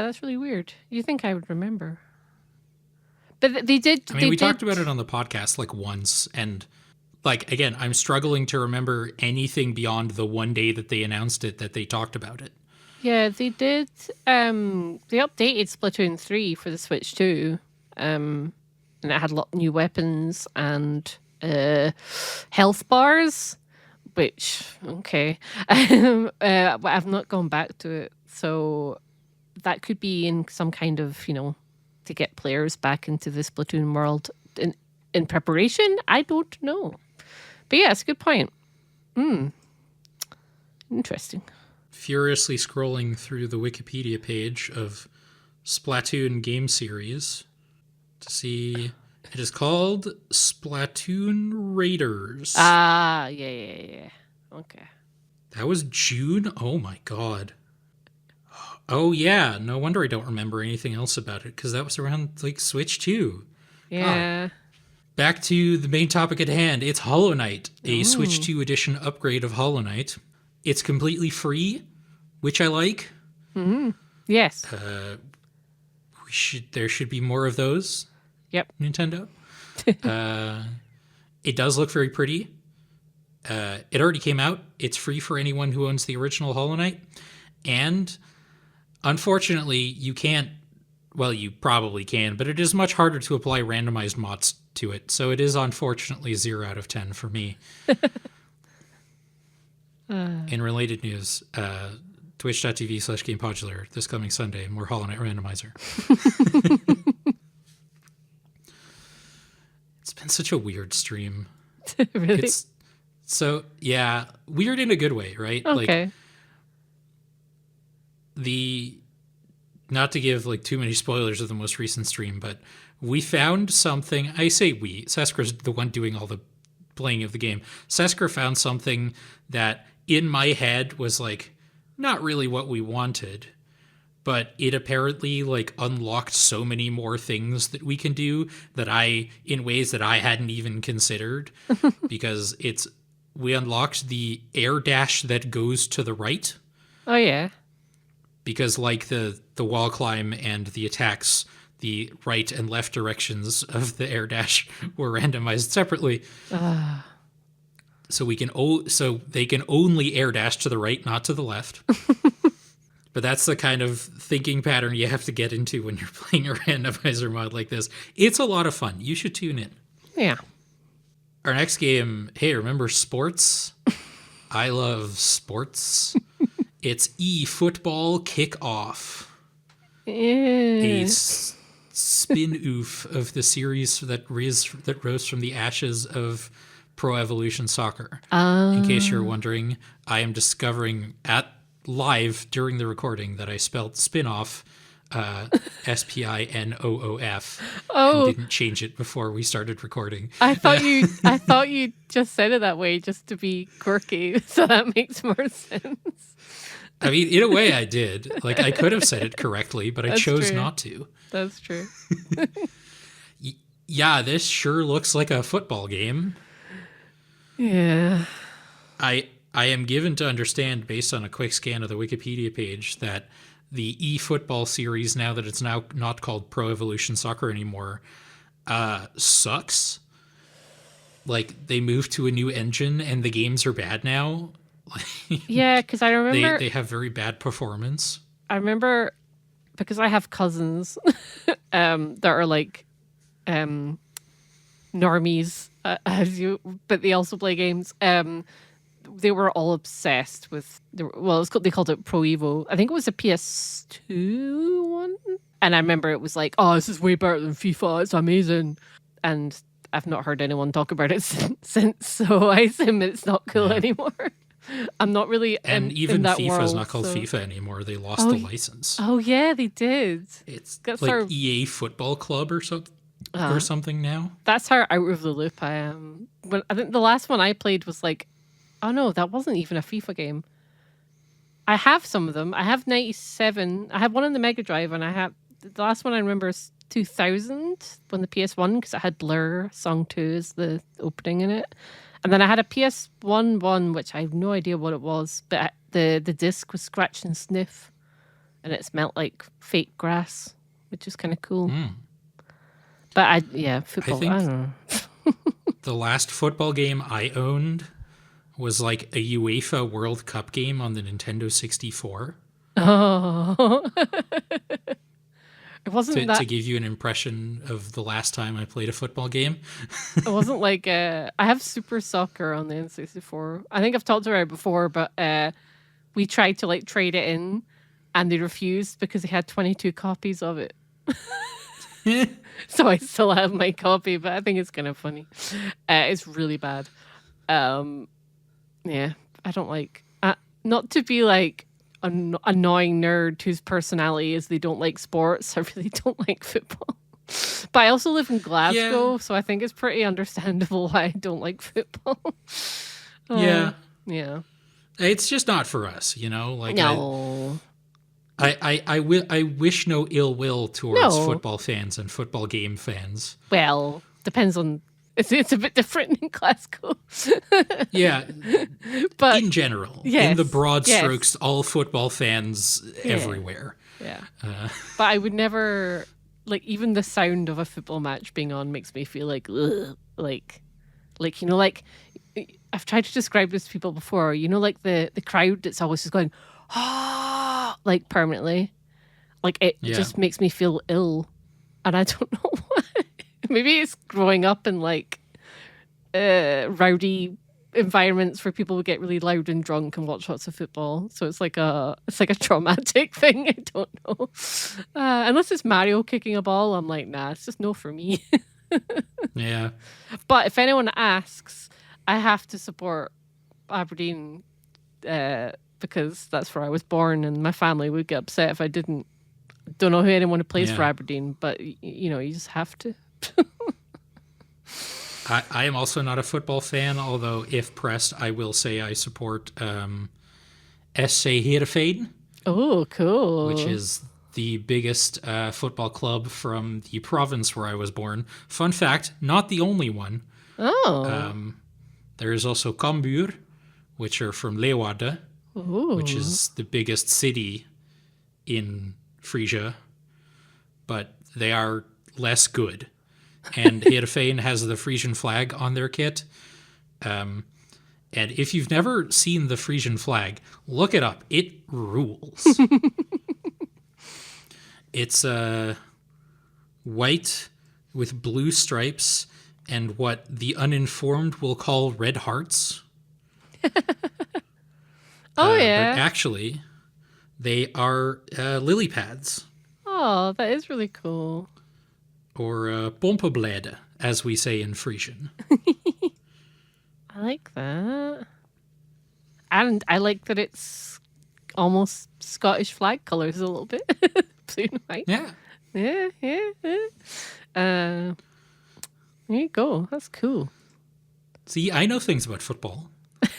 that's really weird. You think I would remember? But they did. I mean, we talked about it on the podcast like once, and like again, I'm struggling to remember anything beyond the one day that they announced it that they talked about it. Yeah, they did. They updated Splatoon 3 for the Switch too, and it had a lot of new weapons and health bars. Which okay, but I've not gone back to it, so that could be in some kind of to get players back into the Splatoon world in preparation. I don't know, but yeah, it's a good point. Interesting. Furiously scrolling through the Wikipedia page of Splatoon game series to see it is called Splatoon Raiders. Yeah. Okay. That was June? Oh my god. Oh yeah, no wonder I don't remember anything else about it because that was around like Switch 2. Yeah. Back to the main topic at hand. It's Hollow Knight, a Switch 2 edition upgrade of Hollow Knight. It's completely free, which I like. Yes. There should be more of those. Yep. Nintendo. It does look very pretty. It already came out. It's free for anyone who owns the original Hollow Knight. And unfortunately, you can't. Well, you probably can, but it is much harder to apply randomized mods to it. So it is unfortunately 0 out of 10 for me. In related news, twitch.tv/GamePodular this coming Sunday, more Hollow Knight Randomizer. It's been such a weird stream. Really? Yeah, weird in a good way, right? Okay. Like not to give like too many spoilers of the most recent stream, but we found something. I say we. Seskra's the one doing all the playing of the game. Seskra found something that in my head was like not really what we wanted, but it apparently like unlocked so many more things that we can do that in ways that I hadn't even considered because we unlocked the air dash that goes to the right. Oh yeah. Because like the wall climb and the attacks, the right and left directions of the air dash were randomized separately. so they can only air dash to the right, not to the left. But that's the kind of thinking pattern you have to get into when you're playing a randomizer mod like this. It's a lot of fun. You should tune in. Yeah. Our next game, hey, remember sports? I love sports. It's eFootball Kickoff. A spin-oof of the series that rose from the ashes of Pro Evolution Soccer. In case you're wondering, I am discovering live during the recording that I spelled spin-off Spinoof. Oh, And didn't change it before we started recording. I thought you just said it that way just to be quirky, so that makes more sense. I mean, in a way I did. Like, I could have said it correctly, but I chose not to. That's true. Yeah, this sure looks like a football game. Yeah. I am given to understand, based on a quick scan of the Wikipedia page, that the eFootball series, now that it's now not called Pro Evolution Soccer anymore, sucks. Like, they moved to a new engine and the games are bad now. Yeah, because I remember they have very bad performance. I remember because I have cousins that are like normies, but they also play games. They were all obsessed with they called it Pro Evo. I think it was a PS2 one, and I remember it was like, oh, this is way better than FIFA. It's amazing, and I've not heard anyone talk about it since. So I assume it's not cool anymore. I'm not really even in that FIFA world, is not called so. FIFA anymore. They lost the license. Oh yeah, they did. It's That's like our- EA Football Club or something now. That's how out of the loop I am. When I think the last one I played was like, oh no, that wasn't even a FIFA game. I have some of them. I have 97. I have one on the Mega Drive, and I have the last one I remember is 2000 when the PS1, because it had Blur Song 2 as the opening in it. And then I had a PS1 one, which I have no idea what it was, but the disc was Scratch and Sniff, and it smelled like fake grass, which is kind of cool. But football. I don't know. The last football game I owned was like a UEFA World Cup game on the Nintendo 64. Oh, it wasn't To give you an impression of the last time I played a football game. It wasn't like I have Super Soccer on the N64. I think I've talked about it before, but we tried to like trade it in, and they refused because they had 22 copies of it. So I still have my copy, but I think it's kind of funny. It's really bad. Yeah, I don't like not to be like an annoying nerd whose personality is they don't like sports. I really don't like football. But I also live in Glasgow, so I think it's pretty understandable why I don't like football. Yeah. It's just not for us, Like, no. I wish no ill will towards football fans and football game fans. Well, depends on. It's a bit different in Glasgow. Yeah, but in general, yes, in the broad strokes, all football fans everywhere. Yeah, but I would never like even the sound of a football match being on makes me feel like ugh, like I've tried to describe this to people before. Like the crowd that's always just going ah like permanently, like it just makes me feel ill, and I don't know why. Maybe it's growing up in like rowdy environments where people would get really loud and drunk and watch lots of football. So it's like a traumatic thing. I don't know. Unless it's Mario kicking a ball, I'm like, nah, it's just no for me. Yeah. But if anyone asks, I have to support Aberdeen because that's where I was born, and my family would get upset if I didn't. Don't know who anyone who plays for Aberdeen, but you just have to. I am also not a football fan, although if pressed, I will say I support SC Heerenveen. Oh, cool. Which is the biggest football club from the province where I was born. Fun fact, not the only one. Oh. There is also Cambuur, which are from Leeuwarden, which is the biggest city in Frisia, but they are less good. And Heerenveen has the Frisian flag on their kit. And if you've never seen the Frisian flag, look it up. It rules. It's white with blue stripes and what the uninformed will call red hearts. Oh, But yeah. actually, they are lily pads, Oh, that is really cool. or bompeblad, as we say in Frisian. I like that. And I like that it's almost Scottish flag colours a little bit. Blue and white. Yeah. Yeah, yeah, yeah. There you go. That's cool. See, I know things about football. I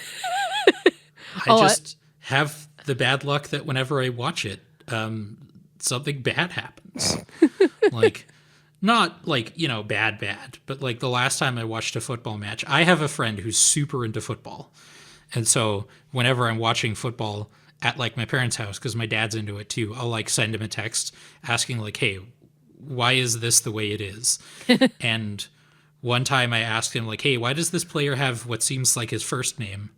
Oh, just have the bad luck that whenever I watch it, something bad happens. Like, not like, bad, but like the last time I watched a football match, I have a friend who's super into football. And so whenever I'm watching football at like my parents' house, because my dad's into it too, I'll like send him a text asking like, hey, why is this the way it is? And one time I asked him like, hey, why does this player have what seems like his first name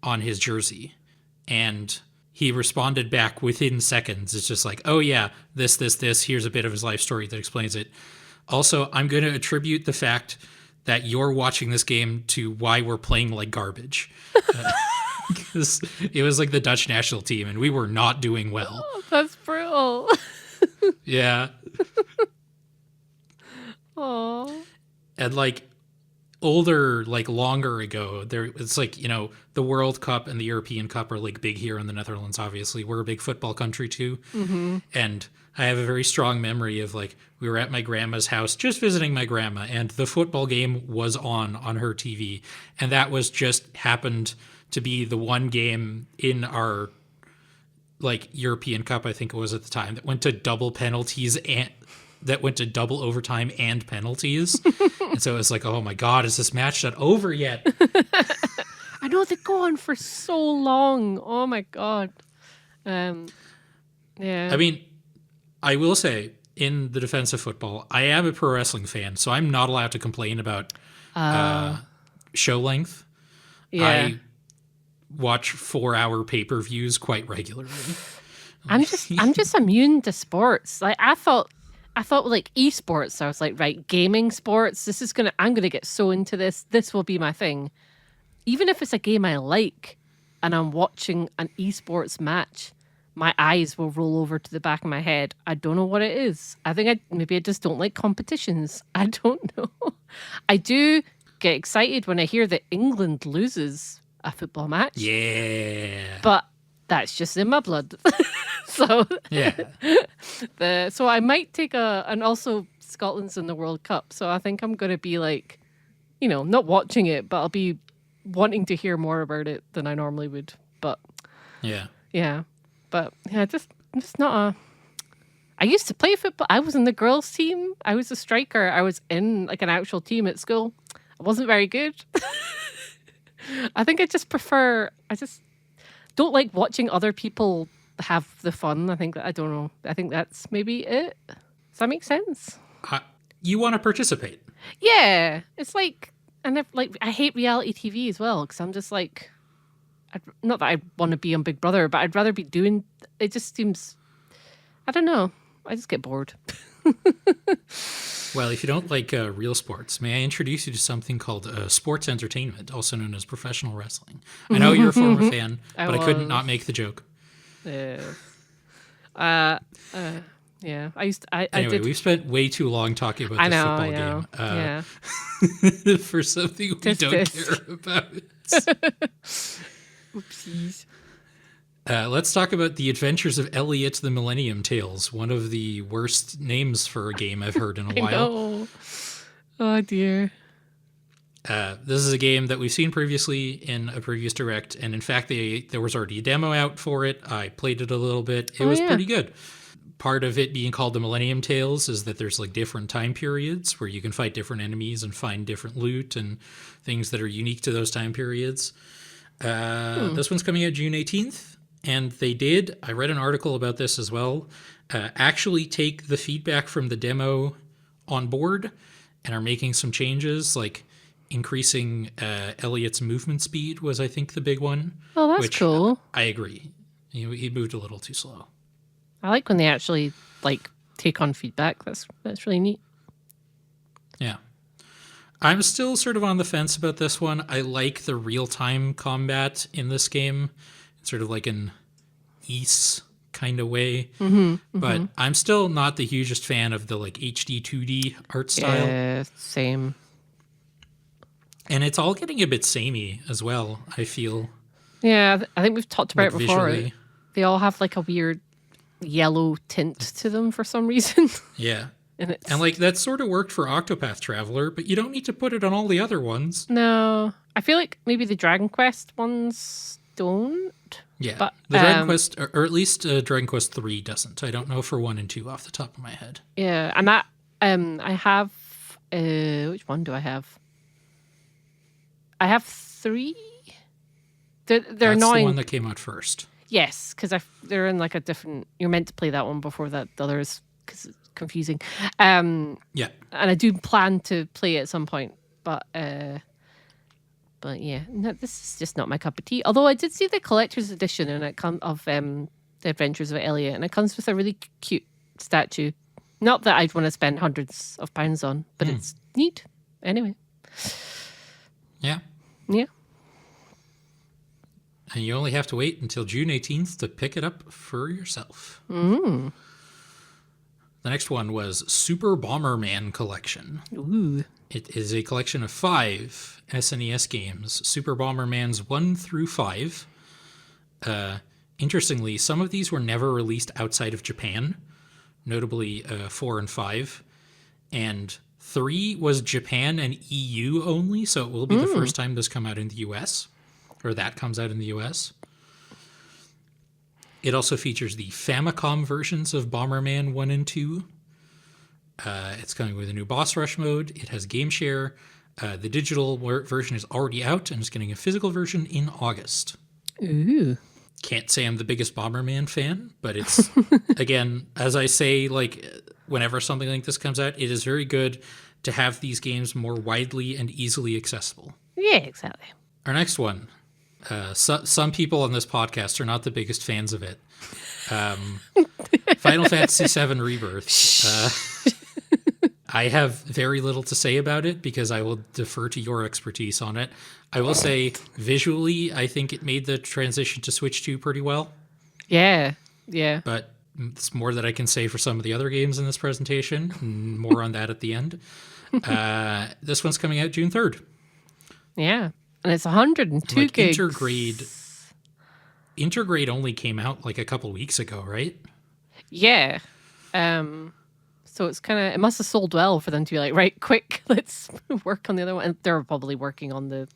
on his jersey? And he responded back within seconds. It's just like, oh yeah, this. Here's a bit of his life story that explains it. Also, I'm going to attribute the fact that you're watching this game to why we're playing like garbage. Because it was like the Dutch national team and we were not doing well. that's brutal. Yeah. Oh. And like older, like longer ago, it's like, the World Cup and the European Cup are like big here in the Netherlands, obviously. We're a big football country too. Mm-hmm. And I have a very strong memory of like we were at my grandma's house just visiting my grandma and the football game was on her TV. And that was just happened to be the one game in our like European Cup, I think it was at the time, that went to double penalties and that went to double overtime and penalties. And so it was like, oh my God, is this match not over yet? I know they go on for so long. Oh my God. Yeah. I mean, I will say, in the defense of football, I am a pro wrestling fan, so I'm not allowed to complain about show length. yeah. I watch 4-hour pay-per-views quite regularly. I'm just immune to sports. Like I thought like esports, I was like, right, gaming sports, I'm gonna get so into this. This will be my thing. Even if it's a game I like and I'm watching an esports match, my eyes will roll over to the back of my head. I don't know what it is. I think maybe I just don't like competitions. I don't know. I do get excited when I hear that England loses a football match. Yeah. But that's just in my blood. So Yeah. so I might take and also Scotland's in the World Cup. So I think I'm going to be like, not watching it, but I'll be wanting to hear more about it than I normally would. But Yeah. yeah, but yeah, I'm just not I used to play football. I was in the girls' team. I was a striker. I was in like an actual team at school. I wasn't very good. I think I just don't like watching other people have the fun. I don't know. I think that's maybe it. Does that make sense? You want to participate. Yeah. It's like, and I hate reality TV as well because I'm just like, not that I want to be on Big Brother, but I'd rather be doing. It just seems, I don't know. I just get bored. Well, if you don't like real sports, may I introduce you to something called sports entertainment, also known as professional wrestling. I know you're a former fan, but I couldn't not make the joke. Yeah. Yeah. I Anyway, did. we've spent way too long talking about this football game Yeah. for something we Just don't this. care about. Oopsies. Let's talk about the Adventures of Elliot the Millennium Tales, one of the worst names for a game I've heard in a while. No. Oh dear. This is a game that we've seen previously in a previous direct, and in fact, there was already a demo out for it. I played it a little bit. It was pretty good. Part of it being called the Millennium Tales is that there's like different time periods where you can fight different enemies and find different loot and things that are unique to those time periods. This one's coming out June 18th, and I read an article about this as well, actually take the feedback from the demo on board and are making some changes. Like, increasing Elliot's movement speed was, I think, the big one. Oh, that's which cool. I agree. He moved a little too slow. I like when they actually like take on feedback. That's really neat. Yeah. I'm still sort of on the fence about this one. I like the real-time combat in this game. It's sort of like an Ys kind of way. But I'm still not the hugest fan of the like HD 2D art style. Yeah, same. And it's all getting a bit samey as well, I feel. Yeah, I think we've talked about Like it before. visually. They all have like a weird yellow tint to them for some reason. Yeah. And it's And like that sort of worked for Octopath Traveler, but you don't need to put it on all the other ones. no. I feel like maybe the Dragon Quest ones don't. Yeah. But, The Dragon Quest, or at least Dragon Quest 3 doesn't. I don't know for 1 and 2 off the top of my head. Yeah, and that I have which one do I have? I have 3. They're That's annoying. the one that came out first. Yes, because they're in like a different. You're meant to play that one before that the others because it's confusing. Yeah. And I do plan to play it at some point, but yeah, no, this is just not my cup of tea. Although I did see the collector's edition and it comes of the Adventures of Elliot, and it comes with a really cute statue. Not that I'd want to spend hundreds of pounds on, but it's neat anyway. Yeah. Yeah. And you only have to wait until June 18th to pick it up for yourself. Mm. The next one was Super Bomberman Collection. Ooh. It is a collection of 5 SNES games, Super Bombermans 1 through 5. Interestingly, some of these were never released outside of Japan, notably 4 and 5. And 3 was Japan and EU only, so it will be the first time this come out in the US, or that comes out in the US. It also features the Famicom versions of Bomberman 1 and 2. It's coming with a new boss rush mode. It has game share. The digital version is already out and is getting a physical version in August. Ooh. Can't say I'm the biggest Bomberman fan, but it's, again, as I say, like, whenever something like this comes out, it is very good to have these games more widely and easily accessible. Yeah, exactly. Our next one. Some people on this podcast are not the biggest fans of it. Final Fantasy VII Rebirth. I have very little to say about it because I will defer to your expertise on it. I will say visually, I think it made the transition to Switch 2 pretty well. Yeah. But it's more that I can say for some of the other games in this presentation. More on that at the end. This one's coming out June 3rd. Yeah. And it's 102 like gigs. Intergrade only came out like a couple weeks ago, right? Yeah. So it's kind of, it must have sold well for them to be like, right, quick, let's work on the other one. And they're probably working on the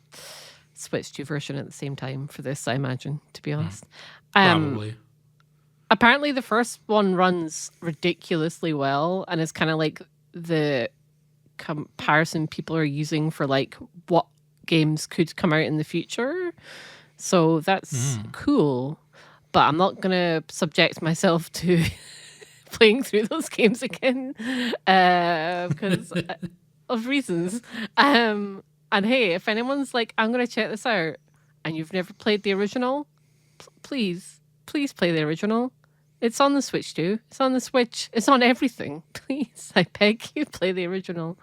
Switch 2 version at the same time for this, I imagine, to be honest. Probably. Apparently the first one runs ridiculously well and is kind of like the comparison people are using for like what games could come out in the future. So that's cool. But I'm not going to subject myself to playing through those games again because of reasons. And hey, if anyone's like, I'm going to check this out and you've never played the original, please play the original. It's on the Switch too. It's on the Switch. It's on everything. Please, I beg you, play the original.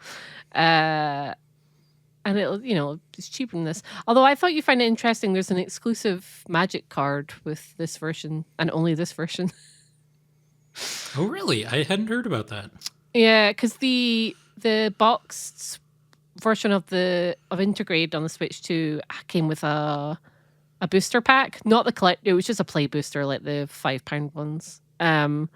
And it'll, it's cheaper than this. Although I thought you find it interesting, there's an exclusive Magic card with this version and only this version. Oh, really? I hadn't heard about that. Yeah, because the boxed version of Intergrade on the Switch 2 came with a booster pack, not the collect. It was just a play booster, like the £5 ones. And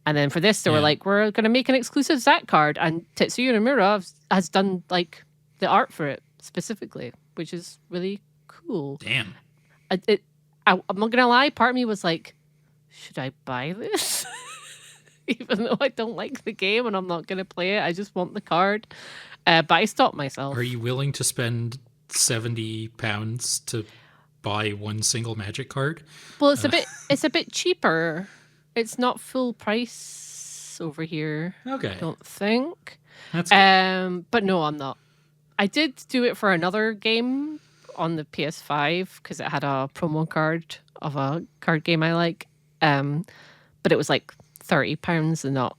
then for this, they were like, we're going to make an exclusive Zack card, and Tetsuya Nomura has done like the art for it specifically, which is really cool. Damn. I'm not gonna lie. Part of me was like, should I buy this? Even though I don't like the game and I'm not gonna play it, I just want the card. But I stopped myself. Are you willing to spend £70 to buy one single Magic card? Well, it's a bit cheaper. It's not full price over here. Okay. I don't think. That's good. But no, I'm not. I did do it for another game on the PS5 because it had a promo card of a card game I like. But it was like £30 and not.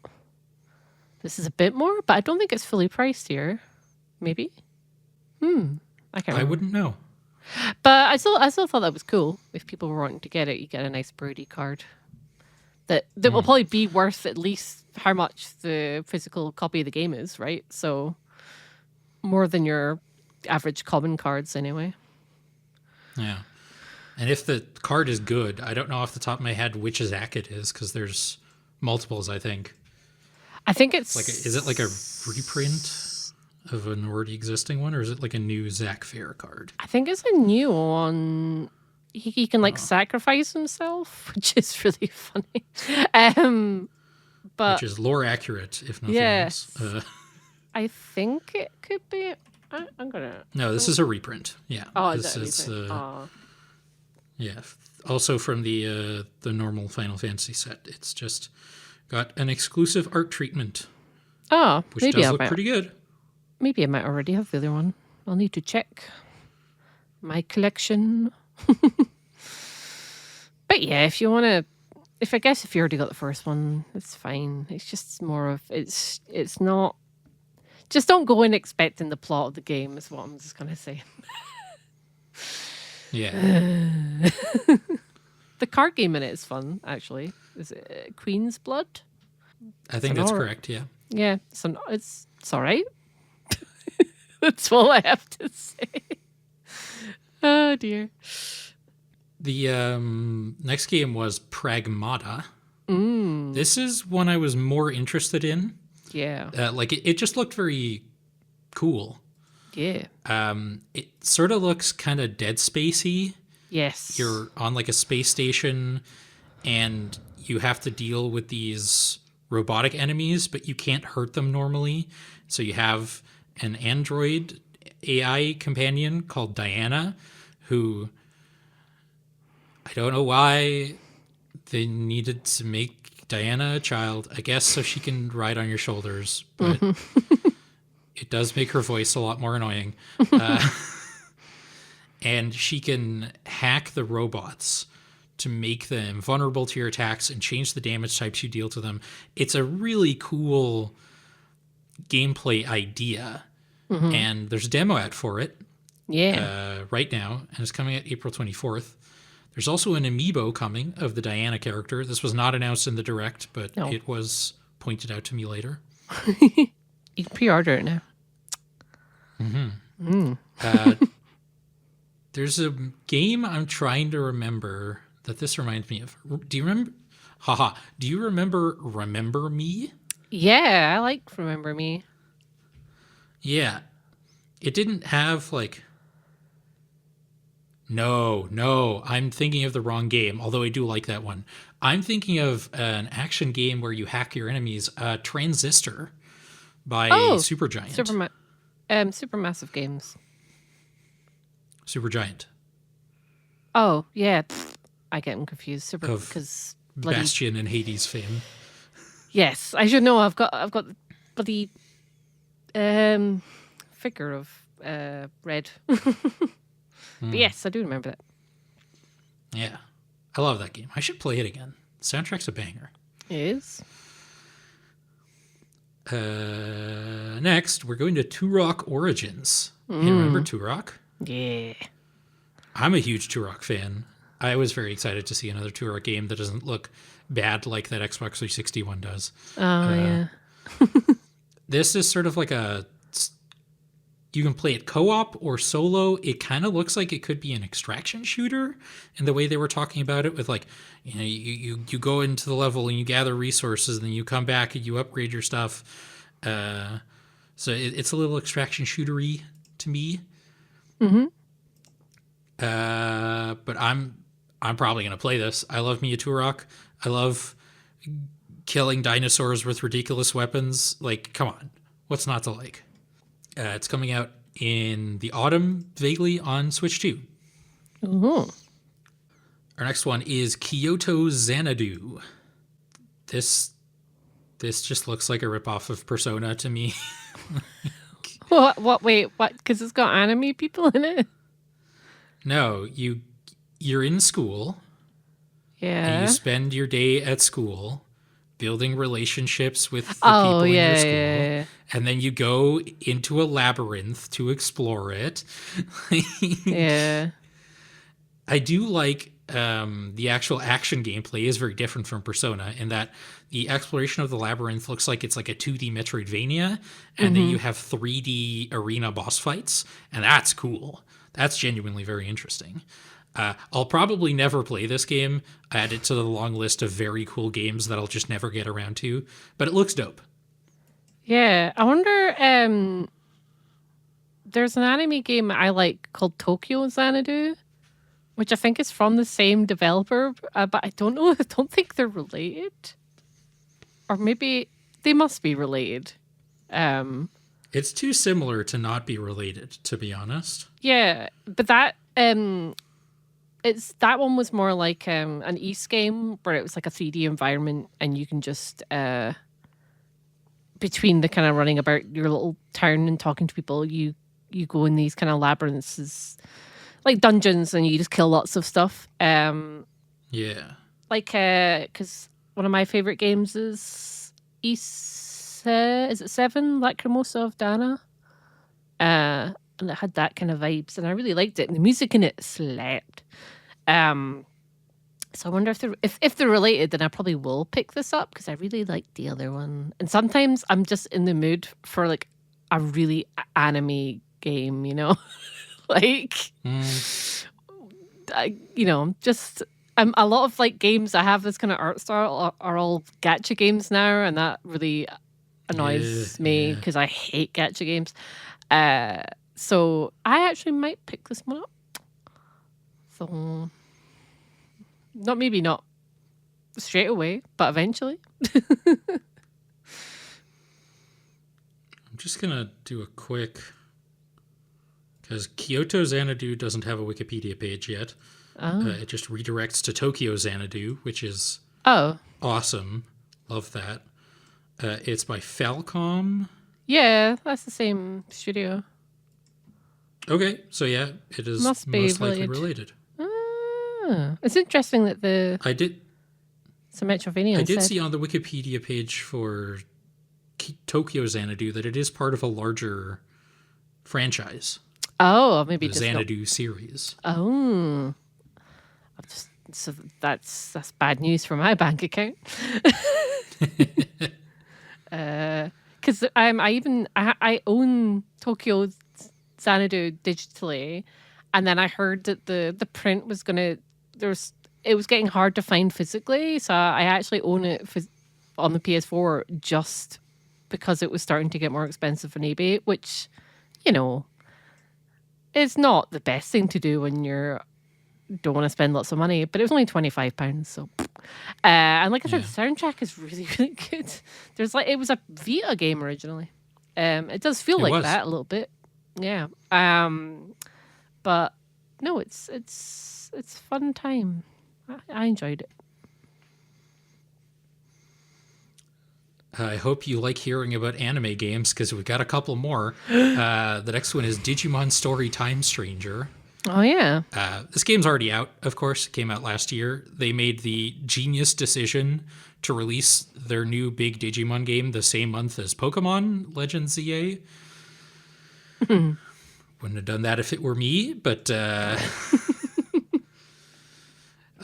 This is a bit more, but I don't think it's fully priced here. Maybe. I can't remember. I wouldn't know. But I still thought that was cool. If people were wanting to get it, you get a nice Brody card. That will probably be worth at least how much the physical copy of the game is, right? So more than your average common cards anyway. Yeah. And if the card is good, I don't know off the top of my head which Zack it is, because there's multiples, I think. I think it's is it like a reprint of an already existing one, or is it like a new Zack Fair card? I think it's a new one. He can like sacrifice himself, which is really funny. But Which is lore accurate, if nothing yes, else. I think it could be. I'm gonna. No, this is a reprint. Yeah. Oh, this is that a yeah. Also from the normal Final Fantasy set. It's just got an exclusive art treatment, Oh, which maybe does look pretty good. Maybe I might already have the other one. I'll need to check my collection. But yeah, if you want to, if you already got the first one, it's fine. It's just more of it's not. Just don't go in expecting the plot of the game. Is what I'm just gonna say. Yeah. The card game in it is fun, actually. Is it Queen's Blood? I think that's correct, yeah. Yeah, it's all right. That's all I have to say. Oh dear. The next game was Pragmata. This is one I was more interested in. Yeah. It just looked very cool. Yeah. It sort of looks kind of Dead Spacey. Yes. You're on like a space station and you have to deal with these robotic enemies, but you can't hurt them normally. So you have an android AI companion called Diana, who I don't know why they needed to make Diana a child, I guess so she can ride on your shoulders, but it does make her voice a lot more annoying. And she can hack the robots to make them vulnerable to your attacks and change the damage types you deal to them. It's a really cool gameplay idea. And there's a demo out for it right now, and it's coming out April 24th. There's also an amiibo coming of the Diana character. This was not announced in the Direct, but it was pointed out to me later. You can pre-order it now. There's a game I'm trying to remember that this reminds me of. Do you remember? Do you remember Remember Me? Yeah, I like Remember Me. Yeah. It didn't have like... No, I'm thinking of the wrong game, although I do like that one. I'm thinking of an action game where you hack your enemies, Transistor by Supergiant. Supermassive Games. Supergiant. Oh, yeah. I get them confused. Because Bastion and Hades fame. Yes, I should know. I've got the bloody figure of Red. But yes, I do remember that. Yeah. I love that game. I should play it again. The soundtrack's a banger. It is. Next, we're going to Turok Origins. You remember Turok? Yeah. I'm a huge Turok fan. I was very excited to see another Turok game that doesn't look bad like that Xbox 360 one does. Oh, yeah. This is sort of like you can play it co-op or solo. It kind of looks like it could be an extraction shooter in the way they were talking about it with like, you go into the level and you gather resources and then you come back and you upgrade your stuff. So it's a little extraction shootery to me. But I'm probably going to play this. I love me a Turok. I love killing dinosaurs with ridiculous weapons. Like, come on. What's not to like? It's coming out in the autumn, vaguely, on Switch 2. Ooh. Our next one is Kyoto Xanadu. This just looks like a ripoff of Persona to me. What? Wait, what? Because it's got anime people in it. No, you're in school and you Yeah. spend your day at school building relationships with the Oh people in your yeah, school, yeah, and then you go into a labyrinth to explore it. yeah. I do like the actual action gameplay is very different from Persona in that the exploration of the labyrinth looks like it's like a 2D Metroidvania, and then Mm-hmm. you have 3D arena boss fights, and that's cool. That's genuinely very interesting. I'll probably never play this game. Add it to the long list of very cool games that I'll just never get around to, but it looks dope. Yeah. I wonder. There's an anime game I like called Tokyo Xanadu, which I think is from the same developer, but I don't know. I don't think they're related, or maybe they must be related. Um, It's too similar to not be related, to be honest. yeah, but it's that one was more like an East game where it was like a 3D environment, and you can just between the kind of running about your little town and talking to people, you go in these kind of labyrinths, like dungeons, and you just kill lots of stuff. Yeah. Like because one of my favorite games is is it Seven Lacrimosa of Dana? And it had that kind of vibes, and I really liked it. And the music in it slapped. So I wonder if they're related, then I probably will pick this up because I really like the other one. And sometimes I'm just in the mood for like a really anime game, you know, like just a lot of like games that have this kind of art style are all gacha games now, and that really annoys me because I hate gacha games. So I actually might pick this one up. So not straight away, but eventually. I'm just gonna do a quick because Kyoto Xanadu doesn't have a Wikipedia page yet. It just redirects to Tokyo Xanadu, which is awesome. Love that. It's by Falcom. Yeah, that's the same studio. Okay, so yeah, it is Must be most likely related. It's interesting that I did Metroidvania said. see on the Wikipedia page for Tokyo Xanadu that it is part of a larger franchise. Oh, maybe the just Xanadu series. Oh, so that's bad news for my bank account. Because I own Tokyo Xanadu digitally, and then I heard that the print was it was getting hard to find physically, so I actually own it on the PS4 just because it was starting to get more expensive on eBay, which, you know, is not the best thing to do when you don't want to spend lots of money, but it was only £25, so and like I said, the soundtrack is really, really good. It was a Vita game originally. It does feel like that a little bit. Yeah. But no, it's fun time. I enjoyed it. I hope you like hearing about anime games because we've got a couple more. The next one is Digimon Story Time Stranger. Oh, yeah. This game's already out, of course. It came out last year. They made the genius decision to release their new big Digimon game the same month as Pokemon Legends ZA. Wouldn't have done that if it were me, but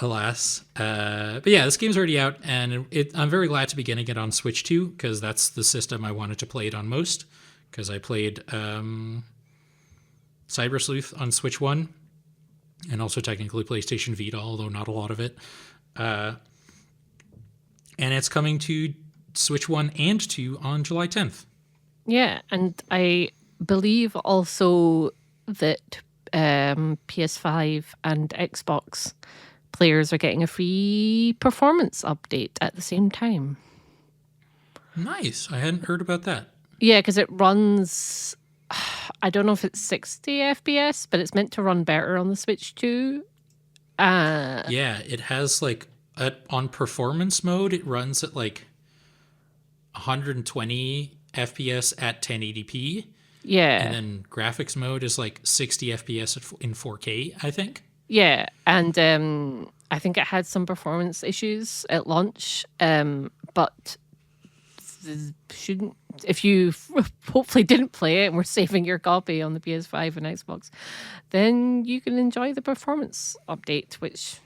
alas. But yeah, this game's already out, and I'm very glad to be getting it on Switch 2, because that's the system I wanted to play it on most, because I played Cyber Sleuth on Switch 1, and also technically PlayStation Vita, although not a lot of it. And it's coming to Switch 1 and 2 on July 10th. Yeah, and I believe also that PS5 and Xbox players are getting a free performance update at the same time. Nice. I hadn't heard about that. Yeah, because it runs, I don't know if it's 60 FPS, but it's meant to run better on the Switch too. Yeah, it has on performance mode, it runs at 120 FPS at 1080p. Yeah. And then graphics mode is like 60 FPS in 4K, I think. Yeah, and I think it had some performance issues at launch, but shouldn't. If you hopefully didn't play it and were saving your copy on the PS5 and Xbox, then you can enjoy the performance update, which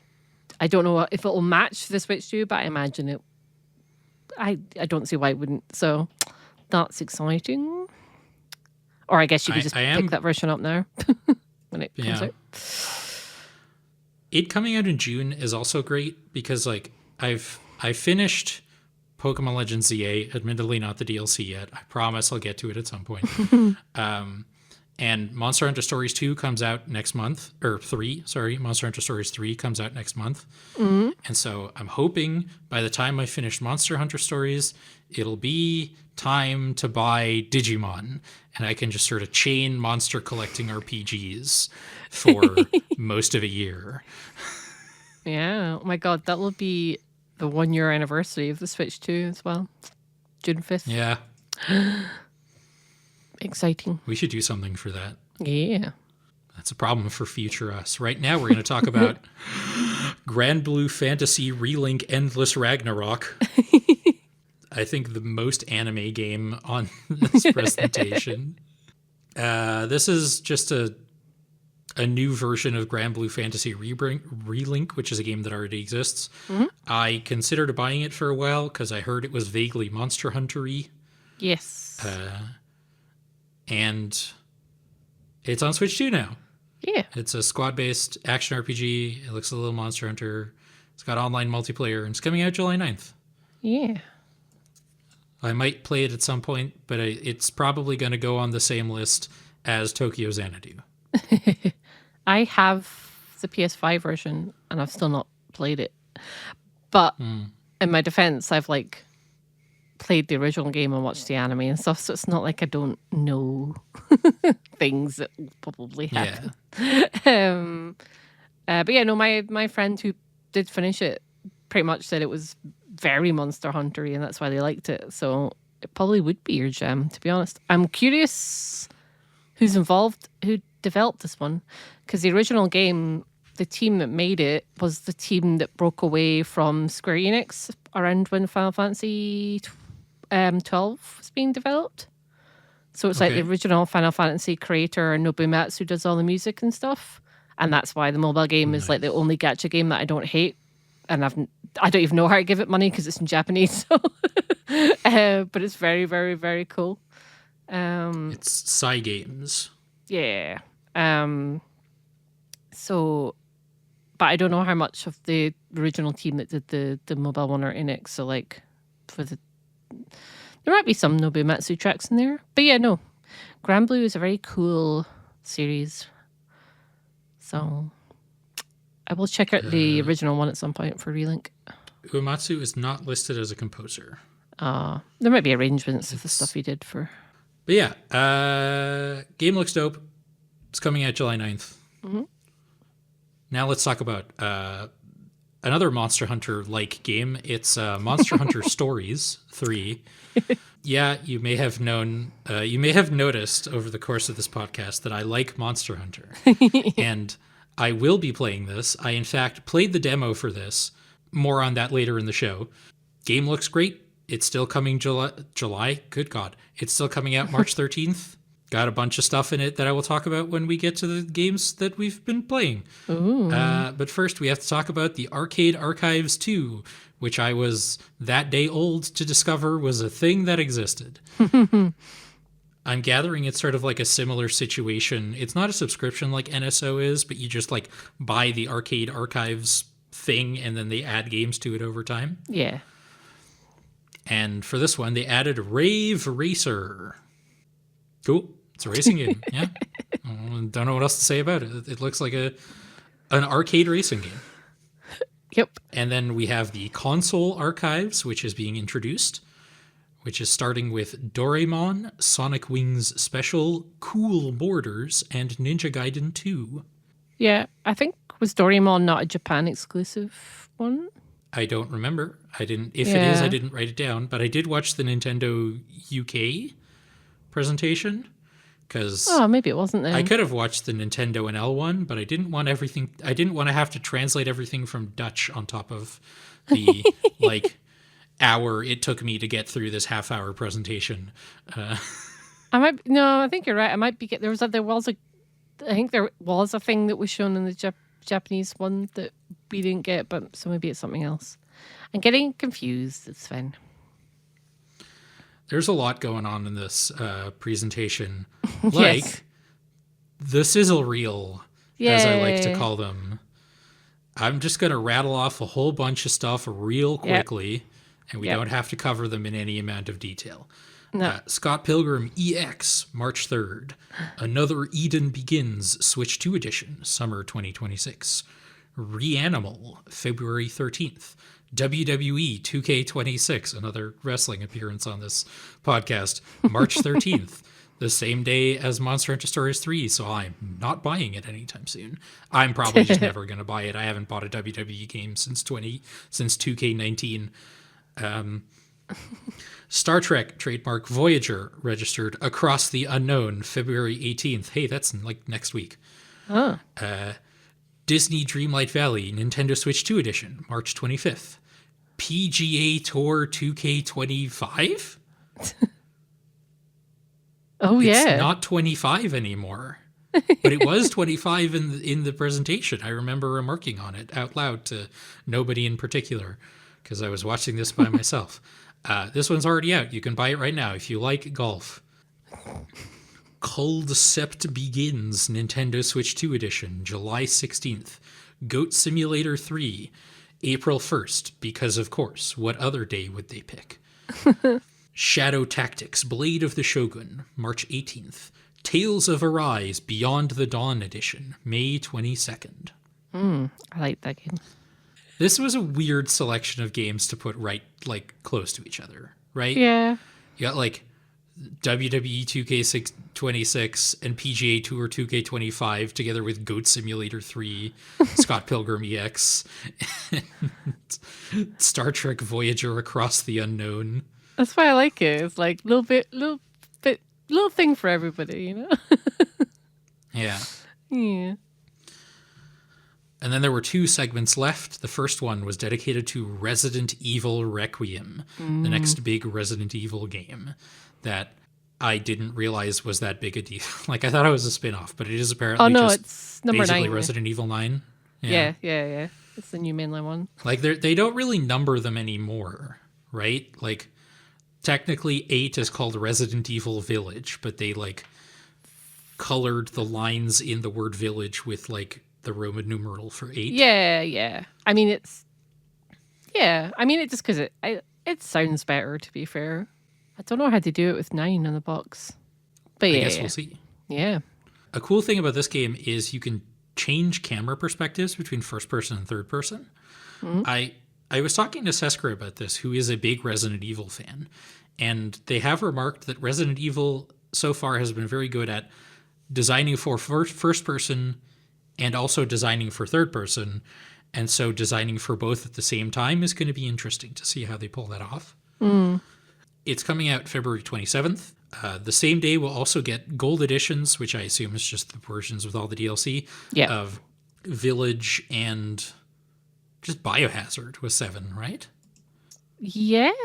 I don't know if it will match the Switch 2, but I imagine it. I don't see why it wouldn't. So that's exciting. Or I guess you could just pick that version up now when it comes out. It coming out in June is also great because like I finished Pokemon Legends ZA, admittedly not the DLC yet. I promise I'll get to it at some point. And Monster Hunter Stories 2 comes out next month, or 3, sorry. Monster Hunter Stories 3 comes out next month. Mm-hmm. And so I'm hoping by the time I finish Monster Hunter Stories, it'll be time to buy Digimon. And I can just sort of chain monster collecting RPGs for most of a year. Yeah. Oh my God, that will be the 1 year anniversary of the Switch 2 as well. June 5th. Yeah. Exciting. We should do something for that. Yeah. That's a problem for future us. Right now, we're going to talk about Grand Blue Fantasy Relink Endless Ragnarok. I think the most anime game on this presentation. This is just a new version of Grand Blue Fantasy Relink, which is a game that already exists. Mm-hmm. I considered buying it for a while because I heard it was vaguely Monster Hunter-y. Yes. And it's on Switch 2 now. Yeah. It's a squad-based action RPG. It looks a little Monster Hunter. It's got online multiplayer, and it's coming out July 9th. Yeah. I might play it at some point, but it's probably going to go on the same list as Tokyo Xanadu. I have the PS5 version, and I've still not played it. But in my defense, I've like played the original game and watched the anime and stuff, so it's not like I don't know things that will probably happen. Yeah. But yeah, no, my friend who did finish it pretty much said it was very Monster Hunter-y, and that's why they liked it. So it probably would be your jam, to be honest. I'm curious who's involved, who developed this one, because the original game, the team that made it was the team that broke away from Square Enix around when Final Fantasy 12 was being developed. So it's like the original Final Fantasy creator, Nobumatsu, does all the music and stuff. And that's why the mobile game is like the only gacha game that I don't hate. And I don't even know how to give it money because it's in Japanese. So. But it's very, very, very cool. It's Psy Games. Yeah. So, but I don't know how much of the original team that did the mobile one are in it. So like there might be some Nobumatsu tracks in there. But yeah, no. Grand Blue is a very cool series. So I will check out the original one at some point for Relink. Uematsu is not listed as a composer. There might be arrangements of the stuff he did for. But yeah, game looks dope. It's coming out July 9th. Mm-hmm. Now let's talk about another Monster Hunter-like game. It's Monster Hunter Stories 3. Yeah, you may have noticed over the course of this podcast that I like Monster Hunter. And I will be playing this. I, in fact, played the demo for this. More on that later in the show. Game looks great. It's still coming July. Good God. It's still coming out March 13th. Got a bunch of stuff in it that I will talk about when we get to the games that we've been playing. But first, we have to talk about the Arcade Archives 2, which I was that day old to discover was a thing that existed. I'm gathering it's sort of like a similar situation. It's not a subscription like NSO is, but you just like buy the Arcade Archives thing and then they add games to it over time. Yeah. And for this one, they added Rave Racer. Cool. It's a racing game. Yeah. Don't know what else to say about it. It looks like an arcade racing game. Yep. And then we have the console archives, which is being introduced, which is starting with Doraemon, Sonic Wings Special, Cool Borders, and Ninja Gaiden 2. Yeah, I think was Doraemon not a Japan exclusive one? I don't remember. If it is, I didn't write it down, but I did watch the Nintendo UK presentation because Oh, maybe it wasn't I then. could have watched the Nintendo NL one, but I didn't want everything. I didn't want to have to translate everything from Dutch on top of the like hour it took me to get through this half-hour presentation. No, I think you're right. I might be there was a I think there was a thing that was shown in the Japanese one that we didn't get, but so maybe it's something else. I'm getting confused. It's fine. There's a lot going on in this presentation, like Yes. the sizzle reel, as I like to Yay. call them. I'm just going to rattle off a whole bunch of stuff real Yep. quickly, and we Yep. don't have to cover them in any amount of detail. No. Scott Pilgrim EX, March 3rd. Another Eden Begins, Switch 2 Edition, Summer 2026. Reanimal, February 13th. WWE 2K26, another wrestling appearance on this podcast, March 13th. The same day as Monster Hunter Stories 3, so I'm not buying it anytime soon. I'm probably just never going to buy it. I haven't bought a WWE game since 2K19. Star Trek trademark Voyager registered Across the Unknown, February 18th. Hey, that's like next week. Oh. Disney Dreamlight Valley Nintendo Switch 2 Edition, March 25th. PGA Tour 2K25? Oh It's yeah. not 25 anymore. But it was 25 in the presentation. I remember remarking on it out loud to nobody in particular because I was watching this by myself. This one's already out. You can buy it right now if you like golf. Coldcept Begins Nintendo Switch 2 Edition, July 16th. Goat Simulator 3, April 1st, because of course, what other day would they pick? Shadow Tactics Blade of the Shogun, March 18th. Tales of Arise Beyond the Dawn Edition, May 22nd. I like that game. This was a weird selection of games to put right, like, close to each other, right? Yeah. You got, like, WWE 2K26 and PGA Tour 2K25 together with Goat Simulator 3, Scott Pilgrim EX, and Star Trek Voyager Across the Unknown. That's why I like it. It's like little thing for everybody, you know? Yeah. Yeah. And then there were two segments left. The first one was dedicated to Resident Evil Requiem, the next big Resident Evil game that I didn't realize was that big a deal. Like, I thought it was a spin-off, but it is apparently It's number basically 9. Resident Evil 9. Yeah. It's the new mainline one. Like, they don't really number them anymore, right? Like, technically 8 is called Resident Evil Village, but they, like, colored the lines in the word village with, like, the Roman numeral for 8. Yeah. I mean, it just because it sounds better, to be fair. I don't know how to do it with 9 on the box. But I guess we'll see. Yeah. A cool thing about this game is you can change camera perspectives between first person and third person. I was talking to Seskra about this, who is a big Resident Evil fan, and they have remarked that Resident Evil so far has been very good at designing for first person and also designing for third person, and so designing for both at the same time is going to be interesting to see how they pull that off. It's coming out February 27th. The same day we'll also get gold editions, which I assume is just the versions with all the DLC, of Village and just Biohazard was 7, right? Yeah.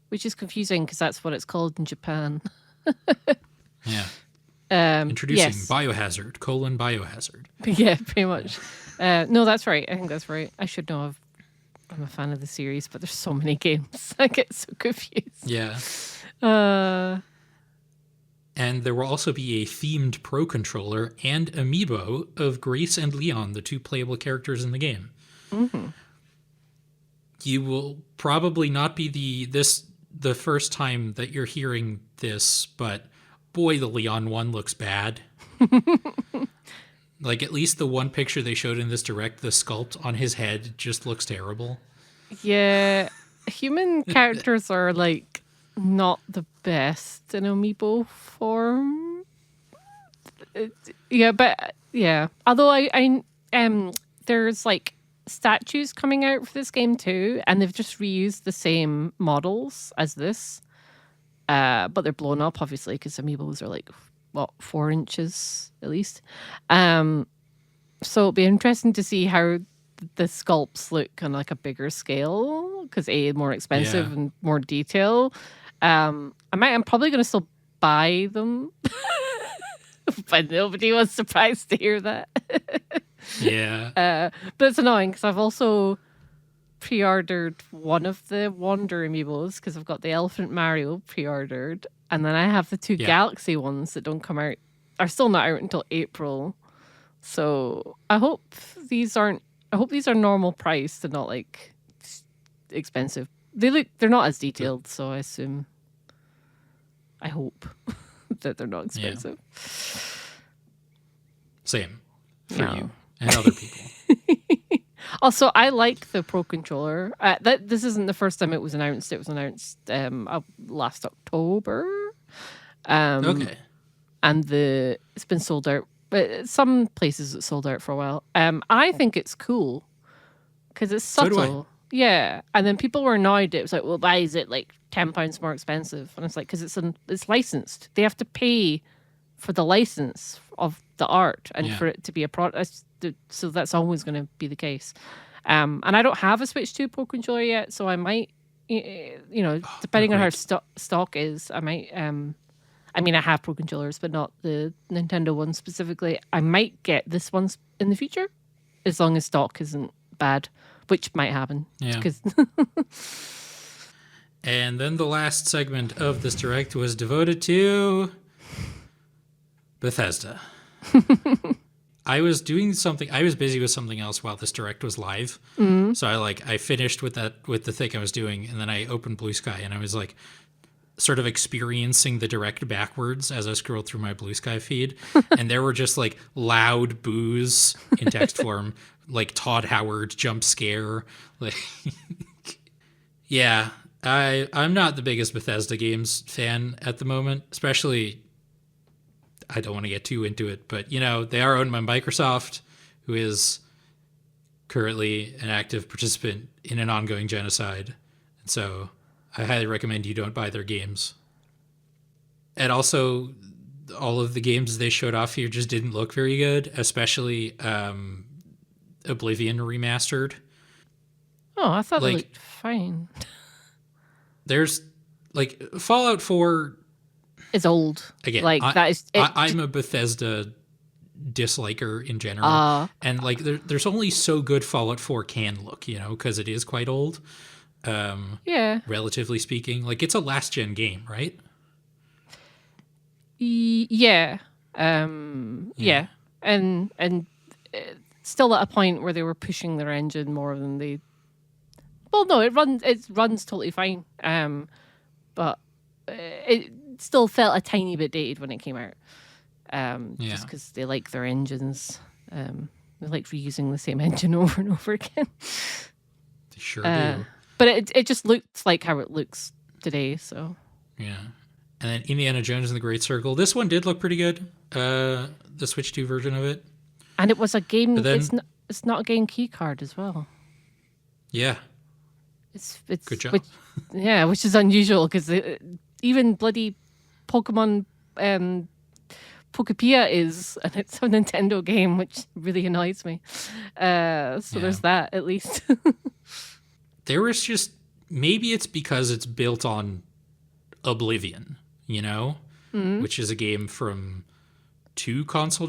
Which is confusing because that's what it's called in Japan. Yeah. Introducing Biohazard, Biohazard. Yeah, pretty much. No, that's right. I think that's right. I should know. I'm a fan of the series, but there's so many games. I get so confused. Yeah. Uh, And there will also be a themed Pro Controller and amiibo of Grace and Leon, the two playable characters in the game. You will probably not be the first time that you're hearing this, but boy, the Leon one looks bad. Like, at least the one picture they showed in this direct, the sculpt on his head just looks terrible. yeah, human characters are like not the best in amiibo form. Although there's like statues coming out for this game too, and they've just reused the same models as this. but they're blown up obviously because amiibos are like what 4 inches at least. So it'll be interesting to see how the sculpts look on like a bigger scale because more expensive Yeah. and more detail. I'm probably gonna still buy them, but nobody was surprised to hear that. Yeah. But it's annoying because I've also pre-ordered one of the Wander amiibos because I've got the Elephant Mario pre-ordered, and then I have the two Yeah. Galaxy ones that don't come out, are still not out until April. So I hope these are normal priced and not like expensive. They're not as detailed, so I hope that they're not expensive. Same for Yeah. you and other people. Also, I like the Pro controller. This isn't the first time it was announced. It was announced last October. Okay. And it's been sold out. But some places it's sold out for a while. I think it's cool because it's So do I. subtle. Yeah, and then people were annoyed. It was like, well, why is it like £10 more expensive? And it's like because it's licensed. They have to pay for the license of the art and Yeah. for it to be a product. So that's always going to be the case. And I don't have a Switch 2 Pro controller yet, so I might, depending on how stock is, I might. I mean, I have Pro controllers, but not the Nintendo one specifically. I might get this one in the future, as long as stock isn't bad, which might happen. Yeah. 'Cause And then the last segment of this direct was devoted to Bethesda. I was busy with something else while this direct was live. So I finished with the thing I was doing, and then I opened Blue Sky, and I was like sort of experiencing the direct backwards as I scrolled through my Blue Sky feed, and there were just like loud boos in text form, like Todd Howard jump scare, like yeah. I'm not the biggest Bethesda games fan at the moment, especially. I don't want to get too into it, but they are owned by Microsoft, who is currently an active participant in an ongoing genocide. And so I highly recommend you don't buy their games. And also, all of the games they showed off here just didn't look very good, especially Oblivion Remastered. oh, I thought Like- it looked fine. There's like Fallout 4. It's old. Again, like that is. I'm a Bethesda disliker in general, and like there's only so good Fallout 4 can look, because it is quite old, yeah. relatively speaking. Like it's a last gen game, right? Yeah. Yeah. And still at a point where they were pushing their engine more than they. Well, no, it runs totally fine. But it still felt a tiny bit dated when it came out. Just because they like their engines. They like reusing the same engine over and over again. They sure do. But it just looked like how it looks today. So Yeah. And then Indiana Jones and the Great Circle. This one did look pretty good. The Switch 2 version of it. and it was a game. But then- It's not a game key card as well. Yeah. It's Good job. which is unusual because even bloody Pokemon Pokepia is, and it's a Nintendo game, which really annoys me. There's that at least. There was just maybe it's because it's built on Oblivion, which is a game from 3 console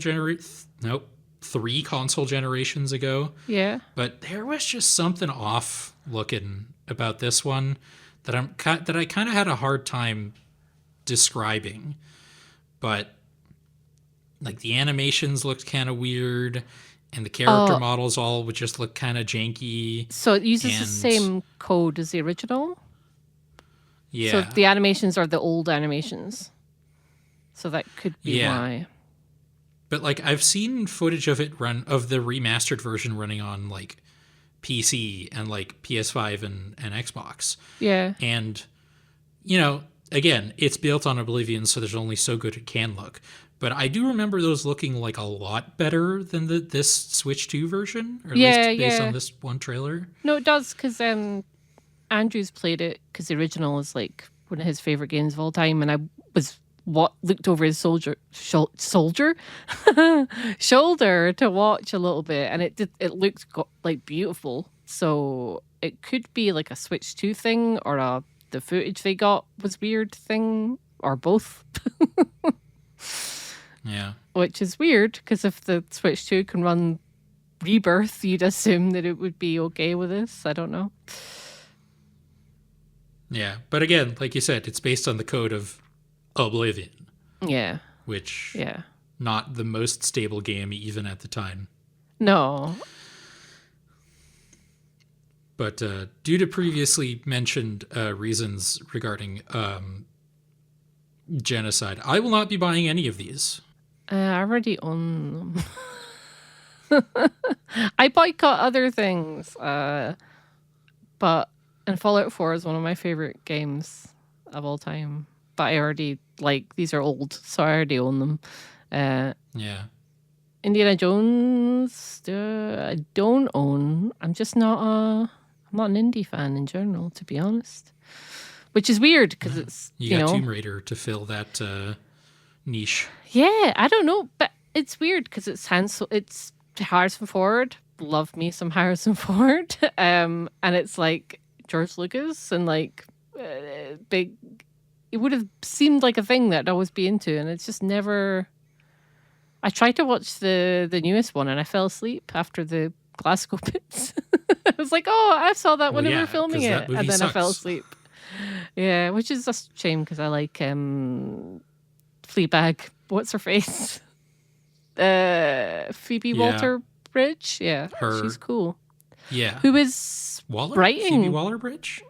generations ago. Yeah. But there was just something off looking about this one that I kind of had a hard time describing. But like the animations looked kind of weird, and the character models all would just look kind of janky. So it uses the And- same code as the original. Yeah. So the animations are the old animations. So that could be Yeah. why. But like I've seen footage of the remastered version running on like PC and like PS5 and Xbox. Yeah. And again, it's built on Oblivion, so there's only so good it can look. But I do remember those looking like a lot better than this Switch 2 version, or at least based on this one trailer. No, it does because Andrew's played it because the original is like one of his favorite games of all time, and I was looked over his shoulder to watch a little bit, and it looked like beautiful. So it could be like a Switch 2 thing, or the footage they got was weird thing, or both. Yeah. Which is weird, because if the Switch 2 can run Rebirth, you'd assume that it would be okay with this. I don't know. Yeah. But again, like you said, it's based on the code of Oblivion. Yeah. Which, Yeah. not the most stable game even at the time. No. But due to previously mentioned reasons regarding genocide, I will not be buying any of these. I already own them. I boycott other things. But and Fallout 4 is one of my favorite games of all time. But I already, these are old, so I already own them. Yeah. Indiana Jones, I don't own. I'm just I'm not an indie fan in general, to be honest. Which is weird, because it's, you got Tomb Raider to fill that niche. Yeah, I don't know, but it's weird, because it's Harrison Ford. Love me some Harrison Ford. And it's like George Lucas, and big. It would have seemed like a thing that I'd always be into, and it's just never. I tried to watch the newest one, and I fell asleep after the Glasgow bits. I was like, "Oh, I saw that when they were filming it," and then I fell asleep. Yeah, which is a shame, because I like Fleabag. What's her face? Phoebe Waller-Bridge. Yeah, she's cool. Yeah, who is writing Phoebe Waller-Bridge?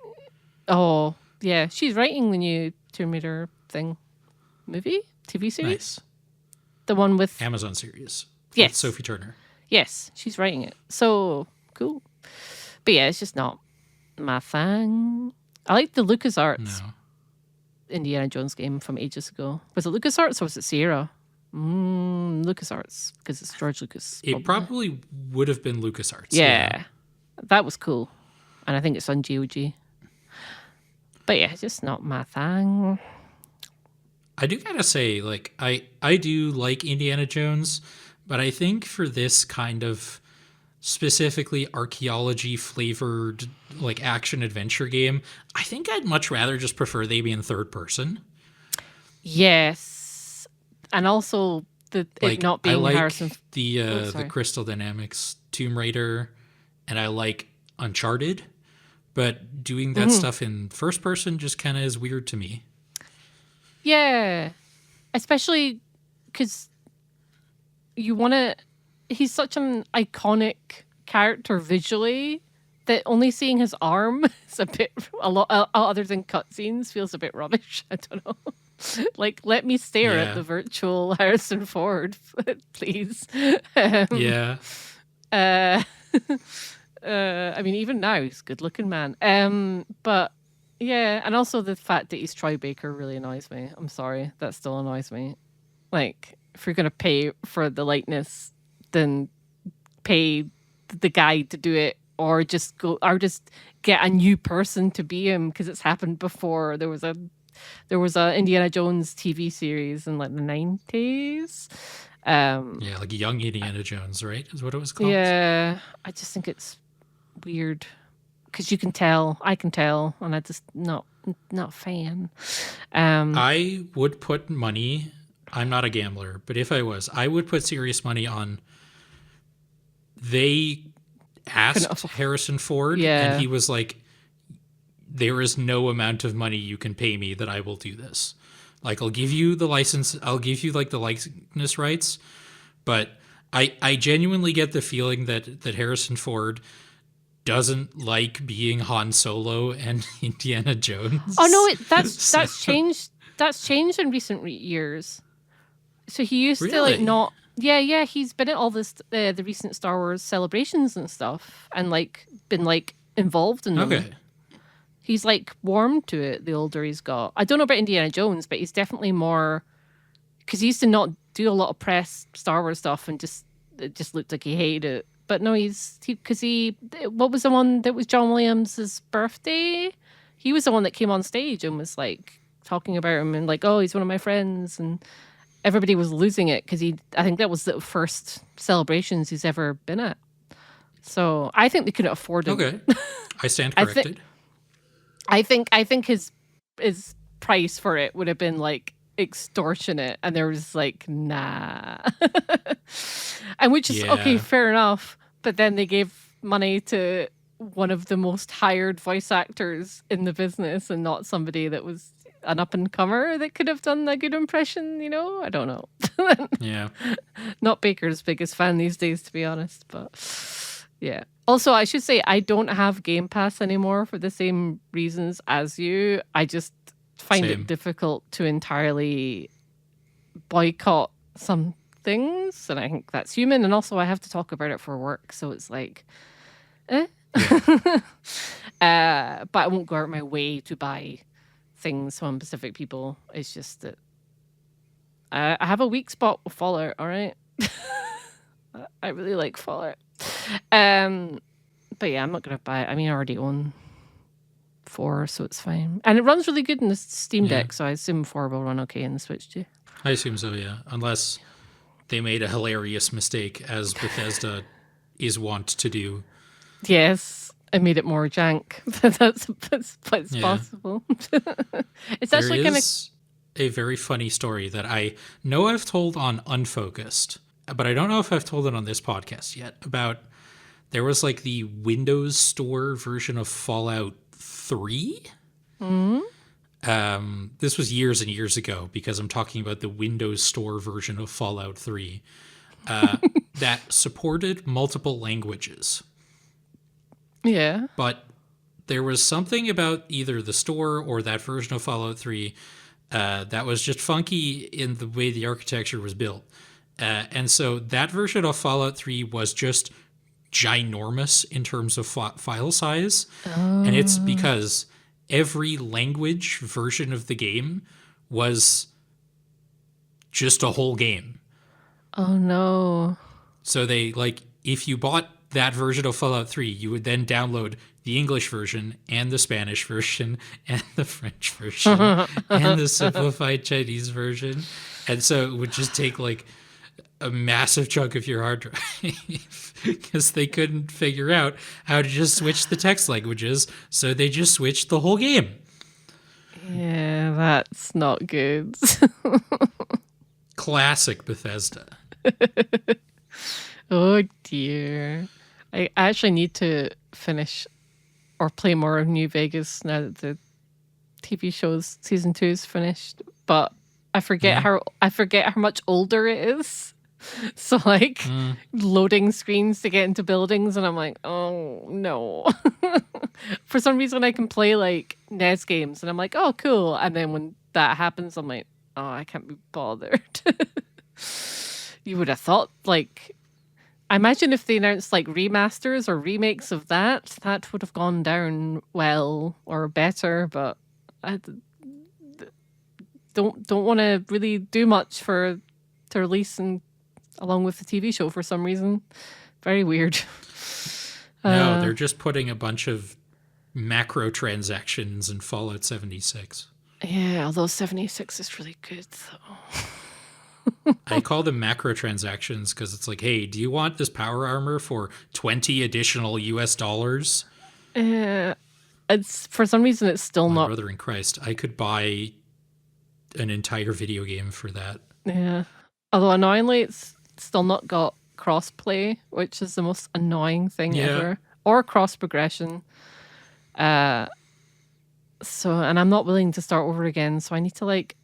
Oh, yeah, she's writing the new Tomb Raider movie, TV series. Nice. The one with Amazon series. Yes, with Sophie Turner. Yes, she's writing it. So cool. But yeah, it's just not my thing. I like the LucasArts Indiana Jones game from ages ago. Was it LucasArts or was it Sierra? LucasArts, because it's George Lucas. It probably would have been LucasArts. Yeah, that was cool. And I think it's on GOG. But yeah, it's just not my thing. I do gotta say, I do like Indiana Jones, but I think for this kind of specifically archaeology flavored action adventure game, I think I'd much rather just prefer they be in third person. Yes, and also it not being I like Harrison. The Crystal Dynamics Tomb Raider, and I like Uncharted, but doing that stuff in first person just kind of is weird to me. Yeah, especially because you want to. He's such an iconic character visually that only seeing his arm is a lot other than cutscenes feels a bit rubbish. I don't know. Let me stare at the virtual Harrison Ford, please. Yeah. I mean, even now he's a good-looking man. But yeah, and also the fact that he's Troy Baker really annoys me. I'm sorry, that still annoys me. If you're gonna pay for the likeness, then pay the guy to do it, or just get a new person to be him, because it's happened before. There was a Indiana Jones TV series in the 90s. Young Indiana Jones, right? Is what it was called. Yeah, I just think it's weird, because I can tell, and I just not a fan. I would put money. I'm not a gambler, but if I was, I would put serious money on. They asked Harrison Ford, and he was like, "There is no amount of money you can pay me that I will do this. I'll give you the license, I'll give you the likeness rights, but I genuinely get the feeling that Harrison Ford doesn't like being Han Solo and Indiana Jones." Oh no, that's changed. That's changed in recent years. So he used to not. Yeah, he's been at all this the recent Star Wars celebrations and stuff, and been involved in them. Okay. He's warmed to it the older he's got. I don't know about Indiana Jones, but he's definitely more, because he used to not do a lot of press Star Wars stuff, and it just looked like he hated it. But no, what was the one that was John Williams' birthday? he was the one that came on stage and was like talking about him and like, oh, he's one of my friends, and everybody was losing it because I think that was the first celebrations he's ever been at. So I think they couldn't afford him. Okay, I stand I corrected. I think his price for it would have been like extortionate, and there was like, nah. And which is okay, Yeah. fair enough. But then they gave money to one of the most hired voice actors in the business and not somebody that was an up and comer that could have done a good impression, you know? I don't know. Yeah. Not Baker's biggest fan these days, to be honest, but yeah. Also, I should say I don't have Game Pass anymore for the same reasons as you. I just find Same. it difficult to entirely boycott some things, and I think that's human. And also, I have to talk about it for work, so it's like, eh. But I won't go out my way to buy things from specific people. It's just that I have a weak spot with Fallout. All right, I really like Fallout. But yeah, I'm not gonna buy it. I mean, I already own 4, so it's fine, and it runs really good in the Steam Deck. So I assume 4 will run okay in the Switch too. I assume so, yeah. Unless they made a hilarious mistake, as Bethesda is wont to do. Yes, I made it more jank. That's possible. It's There actually kind of is a very funny story that I know I've told on Unfocused, but I don't know if I've told it on this podcast yet, about there was like the Windows Store version of Fallout 3. This was years and years ago, because I'm talking about the Windows Store version of Fallout 3 that supported multiple languages. yeah. But there was something about either the store or that version of Fallout 3 that was just funky in the way the architecture was built. And so that version of Fallout 3 was just ginormous in terms of file size. And it's because every language version of the game was just a whole game. Oh no. So they, like, if you bought that version of Fallout 3, you would then download the English version and the Spanish version and the French version and the simplified Chinese version. And so it would just take like a massive chunk of your hard drive because they couldn't figure out how to just switch the text languages. So they just switched the whole game. Yeah, that's not good. Classic Bethesda. Oh dear. I actually need to finish or play more of New Vegas now that the TV show's season 2 is finished. But I forget how much older it is. So like loading screens to get into buildings, and I'm like, oh no. For some reason I can play like NES games and I'm like, oh cool. And then when that happens, I'm like, oh, I can't be bothered. You would have thought, like, I imagine if they announced like remasters or remakes of that would have gone down well or better, but I don't want to really do much to release and along with the TV show for some reason. Very weird. No, they're just putting a bunch of macro transactions in Fallout 76. Yeah, although 76 is really good though. I call them macro transactions because it's like, hey, do you want this power armor for 20 additional US dollars? It's for some reason it's still My not. brother in Christ, I could buy an entire video game for that. Yeah, although annoyingly, it's still not got cross-play, which is the most annoying thing ever, or cross progression. So, and I'm not willing to start over again, so I need to like.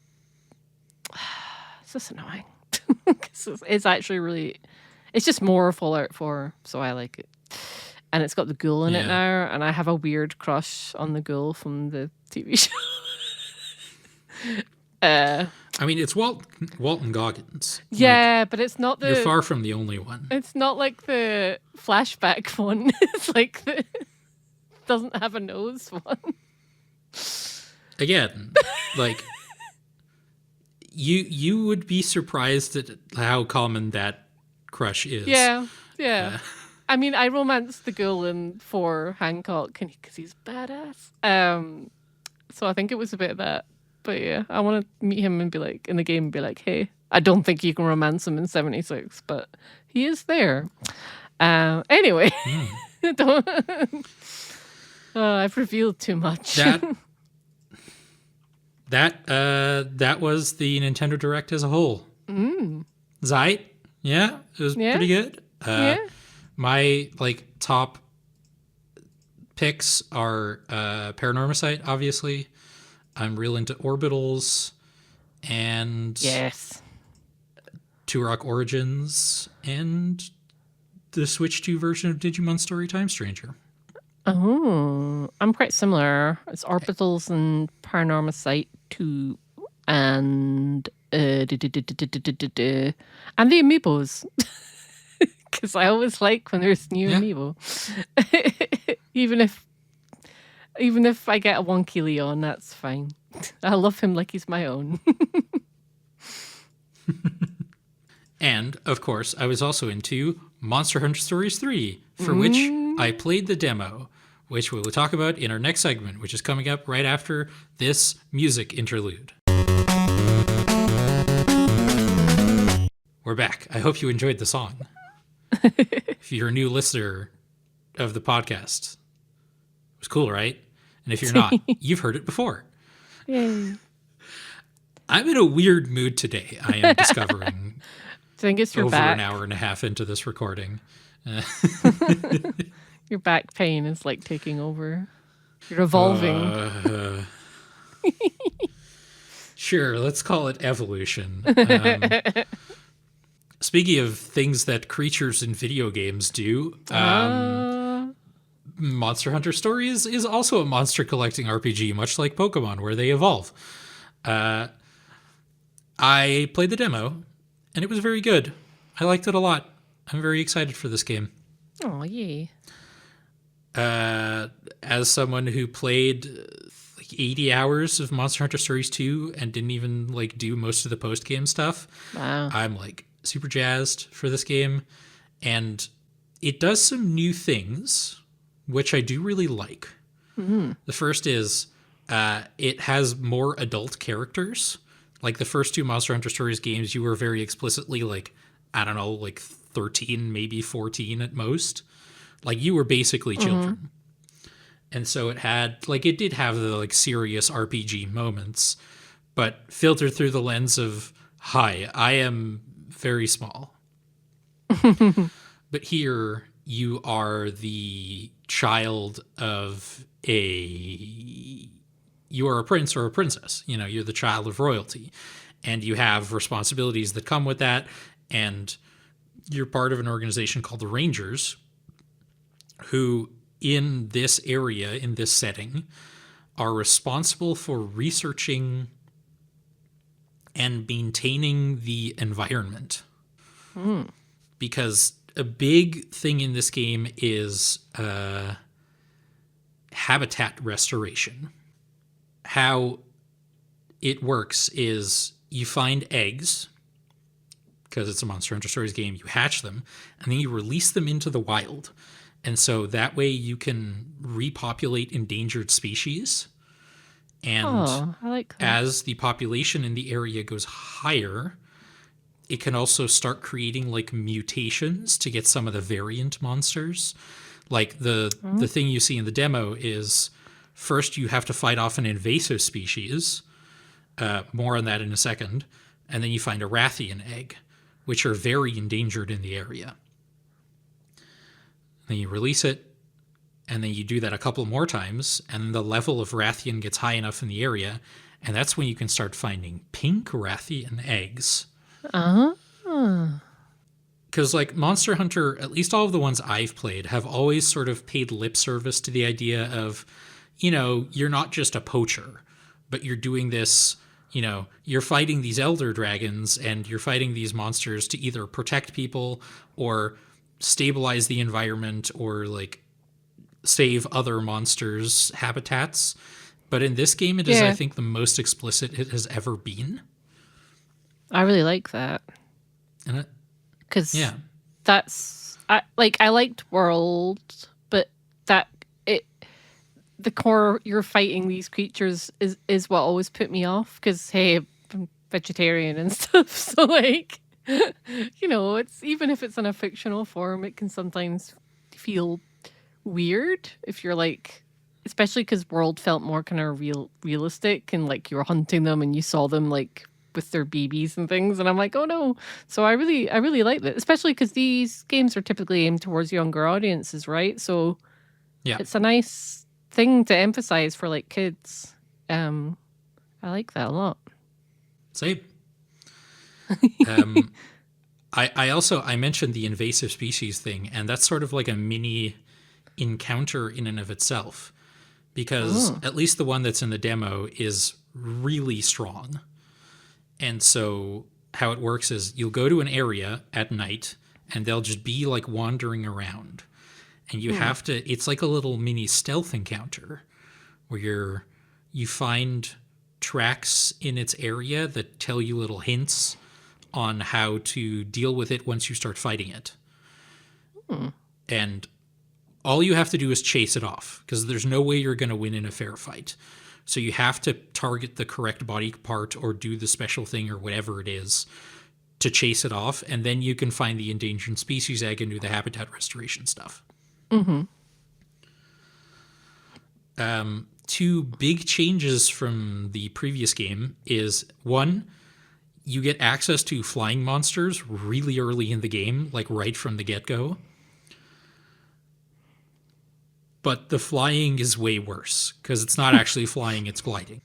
It's just annoying. It's actually really. It's just more Fallout 4, so I like it. And it's got the ghoul in it now, and I have a weird crush on the ghoul from the TV show. I mean, it's Walton Goggins. Yeah, but it's not the. You're far from the only one. It's not like the flashback one. It's like the doesn't have a nose one. Again, like you would be surprised at how common that crush is. Yeah. I mean, I romanced the ghoul in for Hancock because he's badass. So I think it was a bit of that. But yeah, I want to meet him and be like, in the game, and be like, hey, I don't think you can romance him in 76, but he is there. Anyway, don't, I've revealed too much. That was the Nintendo Direct as a whole. Zeit, yeah, it was Yeah. pretty good. Yeah. My top picks are Paranormasight, obviously. I'm real into Orbitals and Yes. Turok Origins and the Switch 2 version of Digimon Storytime Stranger. Oh, I'm quite similar. It's Orbitals and Paranormasight 2 and and the Amiibos. Because I always like when there's new Amiibo. even if I get a wonky Leon, that's fine. I love him like he's my own. And, of course, I was also into Monster Hunter Stories 3, for which I played the demo, which we will talk about in our next segment, which is coming up right after this music interlude. We're back. I hope you enjoyed the song. If you're a new listener of the podcast, it was cool, right? And if you're not, you've heard it before. Yay. I'm in a weird mood today, I am discovering. I think it's your over back. An hour and a half into this recording. Your back pain is like taking over. You're evolving. Sure, let's call it evolution. Speaking of things that creatures in video games do, Monster Hunter Stories is also a monster collecting RPG, much like Pokemon, where they evolve. I played the demo, and it was very good. I liked it a lot. I'm very excited for this game. Oh, yay. As someone who played 80 hours of Monster Hunter Stories 2 and didn't even do most of the post-game stuff, wow. I'm super jazzed for this game. And it does some new things, which I do really like. Mm-hmm. The first is it has more adult characters. Like the first two Monster Hunter Stories games, you were very explicitly 13, maybe 14 at most. You were basically children. Mm-hmm. And so it had, it did have the serious RPG moments, but filtered through the lens of, hi, I am very small. But here you are the child of you are a prince or a princess. You're the child of royalty, and you have responsibilities that come with that. And you're part of an organization called the Rangers, who in this area, in this setting, are responsible for researching and maintaining the environment. Because a big thing in this game is habitat restoration. How it works is you find eggs, because it's a Monster Hunter Stories game, you hatch them, and then you release them into the wild. And so that way you can repopulate endangered species. And I like that. As the population in the area goes higher, it can also start creating mutations to get some of the variant monsters. The thing you see in the demo is first you have to fight off an invasive species. More on that in a second. And then you find a Rathian egg, which are very endangered in the area. Then you release it, and then you do that a couple more times, and the level of Rathian gets high enough in the area, and that's when you can start finding pink Rathian eggs. Because Monster Hunter, at least all of the ones I've played, have always sort of paid lip service to the idea of, you're not just a poacher, but you're doing this, you're fighting these elder dragons, and you're fighting these monsters to either protect people or stabilize the environment or save other monsters' habitats. But in this game, it is, I think, the most explicit it has ever been. I really like that. Because that's I liked World, but the core you're fighting these creatures is what always put me off, because hey, I'm vegetarian and stuff, so like, it's, even if it's in a fictional form, it can sometimes feel weird if you're like, especially because World felt more kind of realistic, and like you were hunting them and you saw them like with their babies and things, and I'm like, oh no. So I really like that, especially because these games are typically aimed towards younger audiences, right? So Yeah. it's a nice thing to emphasize for like kids. I like that a lot. Same. I mentioned the invasive species thing, and that's sort of like a mini encounter in and of itself, because Oh. at least the one that's in the demo is really strong. And so how it works is you'll go to an area at night and they'll just be like wandering around. And you have to, it's like a little mini stealth encounter where you find tracks in its area that tell you little hints on how to deal with it once you start fighting it. And all you have to do is chase it off, because there's no way you're going to win in a fair fight. So you have to target the correct body part or do the special thing or whatever it is to chase it off, and then you can find the endangered species egg and do the habitat restoration stuff. Two big changes from the previous game is, one, you get access to flying monsters really early in the game, like right from the get-go. But the flying is way worse, because it's not actually flying, it's gliding.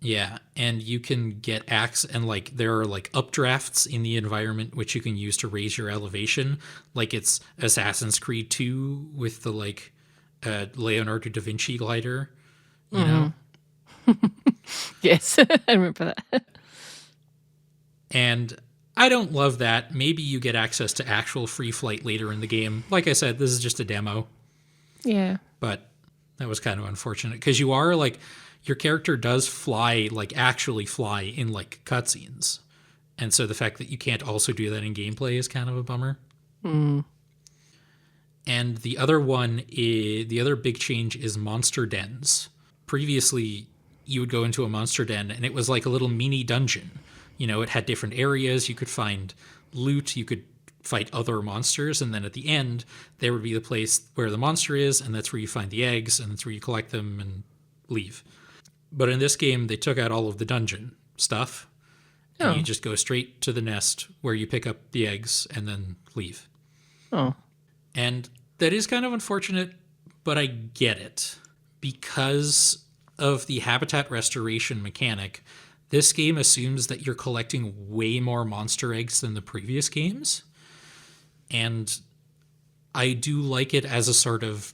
Yeah, and you can get and like there are like updrafts in the environment which you can use to raise your elevation, like it's Assassin's Creed 2 with the like Leonardo da Vinci glider, you know? Yes, I remember that. And I don't love that. Maybe you get access to actual free flight later in the game. Like I said, this is just a demo, Yeah. but that was kind of unfortunate, because you are like, your character does fly, like actually fly in like cutscenes. And so the fact that you can't also do that in gameplay is kind of a bummer. And the other one is, the other big change is monster dens. Previously, you would go into a monster den and it was like a little mini dungeon. You know, it had different areas. You could find loot, you could fight other monsters, and then at the end, there would be the place where the monster is, and that's where you find the eggs, and that's where you collect them and leave. But in this game, they took out all of the dungeon stuff, and you just go straight to the nest where you pick up the eggs and then leave. Oh. And that is kind of unfortunate, but I get it. Because of the habitat restoration mechanic, this game assumes that you're collecting way more monster eggs than the previous games. And I do like it as a sort of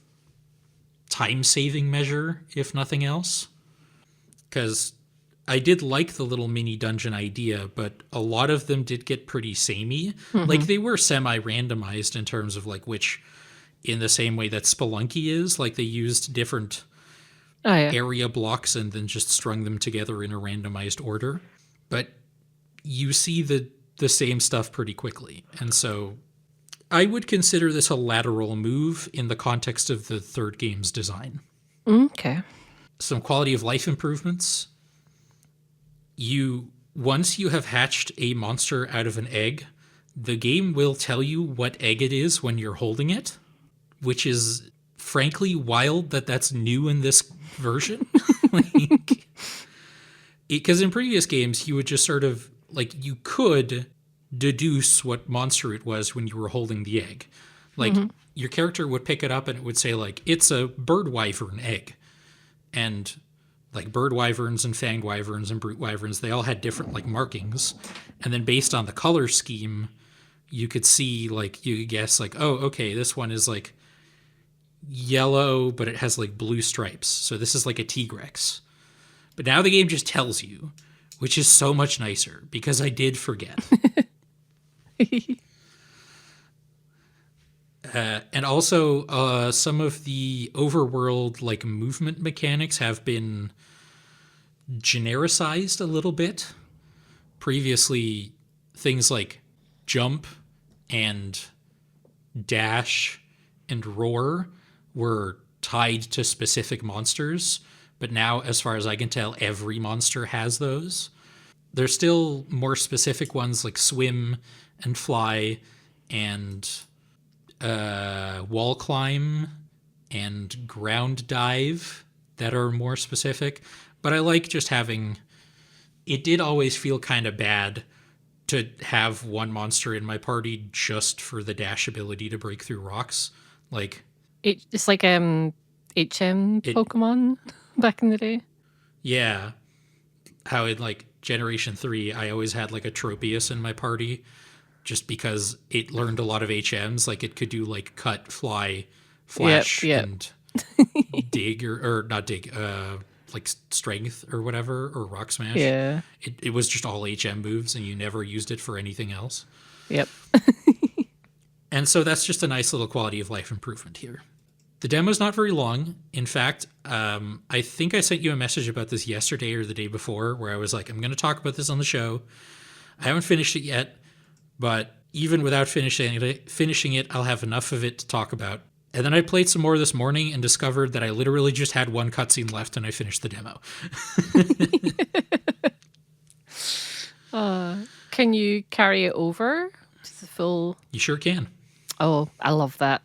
time-saving measure, if nothing else. Because I did like the little mini dungeon idea, but a lot of them did get pretty samey. Like, they were semi-randomized in terms of like which, in the same way that Spelunky is, like they used different area blocks and then just strung them together in a randomized order. But you see the same stuff pretty quickly. And so I would consider this a lateral move in the context of the third game's design. Okay. Some quality of life improvements. Once you have hatched a monster out of an egg, the game will tell you what egg it is when you're holding it, which is frankly wild that that's new in this version. Like, because in previous games, you would just sort of, like, you could deduce what monster it was when you were holding the egg. Like, your character would pick it up and it would say, like, it's a bird wyvern egg. And, like, bird wyverns and fanged wyverns and brute wyverns, they all had different, like, markings. And then based on the color scheme, you could see, like, you could guess, like, oh, okay, this one is, like, yellow, but it has, like, blue stripes. So this is, like, a Tigrex. But now the game just tells you, which is so much nicer, because I did forget. And also, some of the overworld like movement mechanics have been genericized a little bit. Previously, things like jump and dash and roar were tied to specific monsters, but now, as far as I can tell, every monster has those. There's still more specific ones like swim and fly and wall climb and ground dive that are more specific. But I like just having. It did always feel kind of bad to have one monster in my party just for the dash ability to break through rocks. Like It's like HM Pokemon back in the day. Yeah, how in like Generation 3, I always had like a Tropius in my party just because it learned a lot of HMs. Like it could do like cut, fly, flash, Yep. and dig or not dig, like strength or whatever, or rock smash. Yeah. It was just all HM moves and you never used it for anything else. Yep. And so that's just a nice little quality of life improvement here. The demo's not very long. In fact, I think I sent you a message about this yesterday or the day before where I was like, I'm going to talk about this on the show. I haven't finished it yet, but even without finishing it, I'll have enough of it to talk about. And then I played some more this morning and discovered that I literally just had one cutscene left and I finished the demo. Can you carry it over to the full? You sure can. Oh, I love that.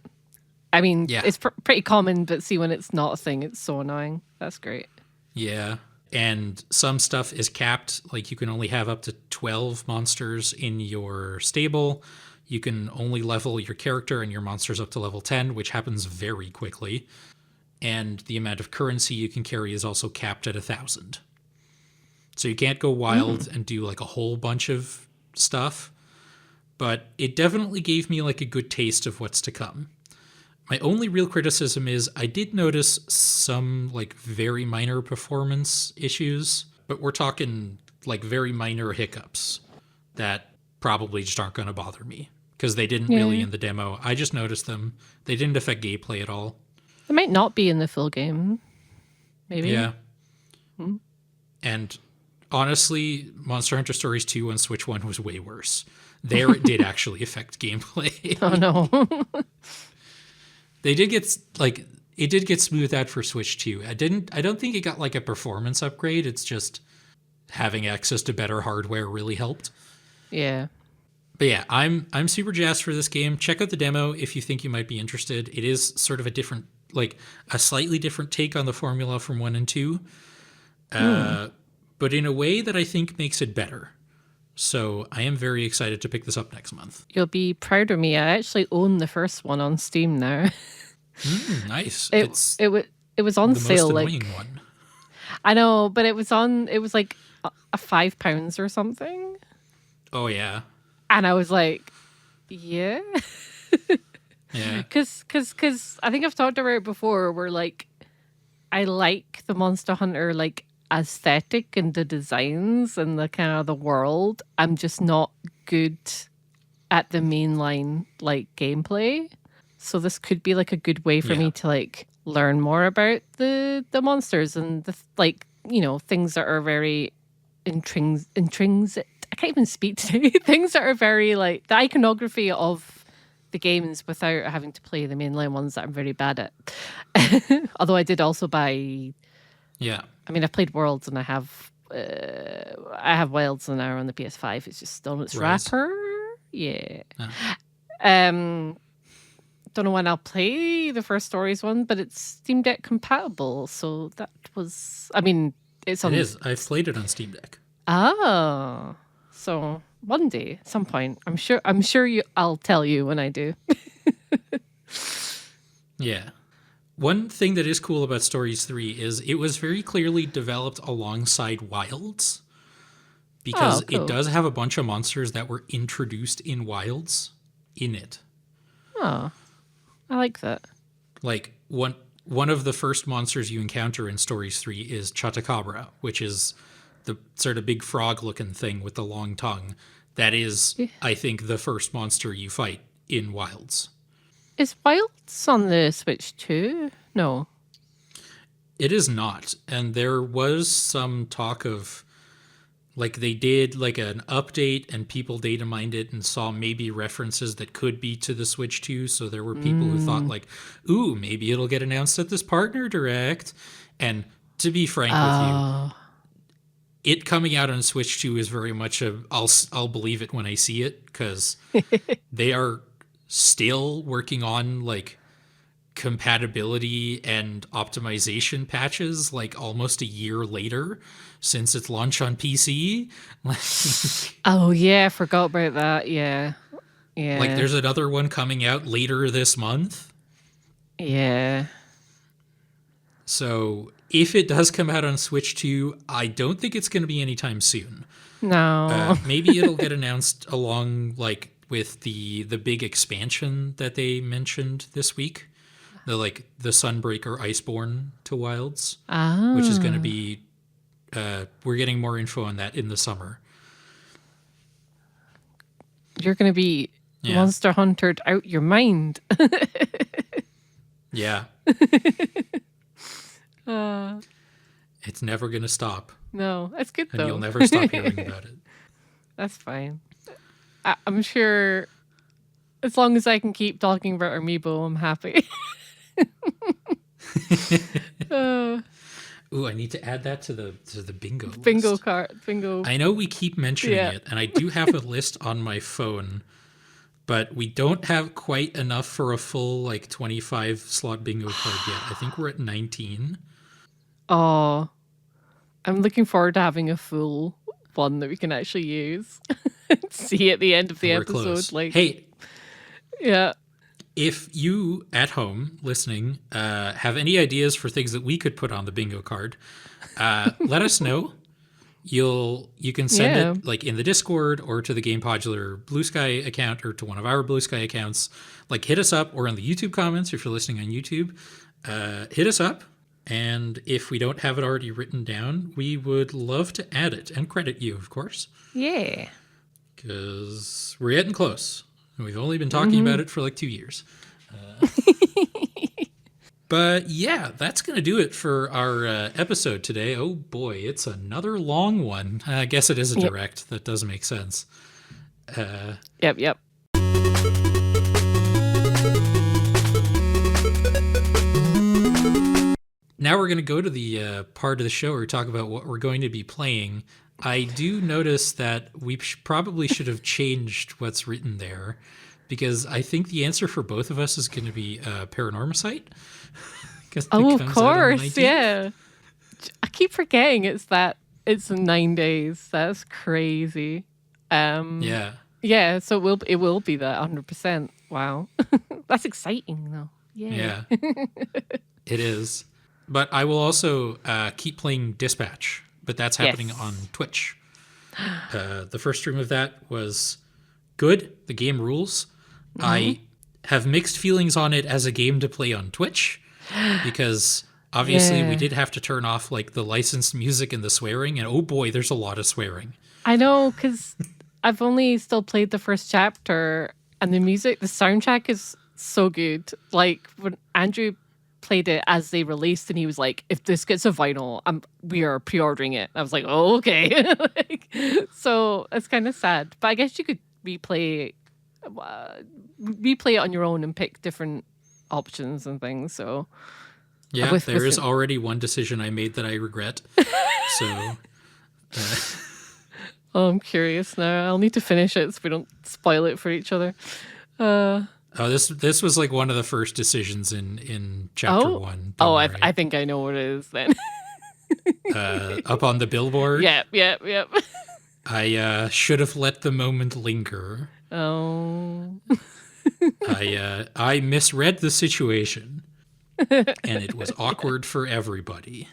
I mean, Yeah. it's pretty common, but see, when it's not a thing, it's so annoying. That's great. Yeah. And some stuff is capped. Like you can only have up to 12 monsters in your stable. You can only level your character and your monsters up to level 10, which happens very quickly. And the amount of currency you can carry is also capped at 1,000. So you can't go wild and do like a whole bunch of stuff. But it definitely gave me like a good taste of what's to come. My only real criticism is I did notice some like very minor performance issues, but we're talking like very minor hiccups that probably just aren't going to bother me because they didn't really in the demo. I just noticed them. They didn't affect gameplay at all. It might not be in the full game. Maybe. Yeah. And honestly, Monster Hunter Stories 2 on Switch 1 was way worse. There it did actually affect gameplay. Oh no. They did get like it did get smoothed out for Switch 2. I don't think it got like a performance upgrade. It's just having access to better hardware really helped. Yeah. But yeah, I'm super jazzed for this game. Check out the demo if you think you might be interested. It is sort of a different, like a slightly different take on the formula from 1 and 2. But in a way that I think makes it better. So I am very excited to pick this up next month. You'll be proud of me. I actually own the first one on Steam now. Nice. It was on the sale, most like annoying one. I know, but it was like a £5 or something. Oh yeah. And I was like, yeah. Yeah. Cause I think I've talked about it before where like I like the Monster Hunter like aesthetic and the designs and the kind of the world. I'm just not good at the mainline like gameplay. So this could be like a good way for me to like learn more about the monsters and the like, you know, things that are very intrinsic. I can't even speak today. Things that are very like the iconography of the games without having to play the mainline ones that I'm very bad at. Although I did also buy. Yeah. I mean, I've played Worlds and I have Wilds now on the PS5. It's just still on its wrapper. Yeah. Don't know when I'll play the first Stories one, but it's Steam Deck compatible. So that was. I mean, it's on. It is. I've played it on Steam Deck. Oh, so one day, at some point, I'm sure I'll tell you when I do. Yeah. One thing that is cool about Stories 3 is it was very clearly developed alongside Wilds because cool. it does have a bunch of monsters that were introduced in Wilds in it. Oh, I like that. Like one of the first monsters you encounter in Stories 3 is Chatacabra, which is the sort of big frog-looking thing with the long tongue. That is, I think, the first monster you fight in Wilds. Is Wilds on the Switch too? No. It is not. And there was some talk of Like they did like an update and people data mined it and saw maybe references that could be to the Switch 2. So there were people who thought Mm. like, ooh, maybe it'll get announced at this partner direct. And to be frank with you, Oh. it coming out on Switch 2 is very much a I'll believe it when I see it, because they are still working on like compatibility and optimization patches like almost a year later since its launch on PC. Oh yeah, I forgot about that. Yeah. Like Yeah. there's another one coming out later this month. Yeah. So if it does come out on Switch 2, I don't think it's going to be anytime soon. No. Maybe it'll get announced along like with the big expansion that they mentioned this week, the Sunbreaker Iceborne to Wilds, which is going to Ah. be we're getting more info on that in the summer. You're gonna be Yeah, monster huntered out your mind. yeah, uh, it's never going to stop, no, that's good and you'll though. never stop hearing about it. That's fine. I'm sure as long as I can keep talking about Amiibo, I'm happy. uh, Ooh, I need to add that to the bingo bingo list. card, bingo. I know we keep mentioning Yeah. it, and I do have a list on my phone, but we don't have quite enough for a full like 25 slot bingo card yet. I think we're at 19. Oh, I'm looking forward to having a full one that we can actually use. See at the end of the We're episode, close. like, Hey, yeah. if you at home listening have any ideas for things that we could put on the bingo card, let us know. You can send Yeah. it like in the Discord or to the Game Podular Blue Sky account or to one of our Blue Sky accounts. Like hit us up or in the YouTube comments if you're listening on YouTube. Hit us up, and if we don't have it already written down, we would love to add it and credit you, of course, Yeah. because we're getting close. We've only been talking about it for like 2 years. But yeah, that's going to do it for our episode today. Oh boy, it's another long one. I guess it is a Yep. direct. That does make sense. Yep. Now we're going to go to the part of the show where we talk about what we're going to be playing. I do notice that we probably should have changed what's written there, because I think the answer for both of us is going to be Paranormacite. Oh, of course. Yeah. I keep forgetting it's in 9 days. That's crazy. Yeah. Yeah, so it will be that 100%. Wow. That's exciting though. Yeah. It is. But I will also keep playing Dispatch, but that's happening Yes. on Twitch. The first stream of that was good. The game rules. I have mixed feelings on it as a game to play on Twitch, because obviously we Yeah. did have to turn off like the licensed music and the swearing, and oh boy, there's a lot of swearing. I know, because I've only still played the first chapter, and the soundtrack is so good. Like when Andrew played it as they released, and he was like, "If this gets a vinyl, we are pre-ordering it." I was like, "Oh, okay." So it's kind of sad, but I guess you could replay it on your own and pick different options and things. So Yeah, with- there is with- already one decision I made that I regret. So oh, I'm curious now. I'll need to finish it so we don't spoil it for each other. this was like one of the first decisions in chapter Oh. 1. Oh, Don't worry. I think I know what it is then. Up on the billboard. Yep. I should have let the moment linger. Oh. I misread the situation, and it was awkward for everybody.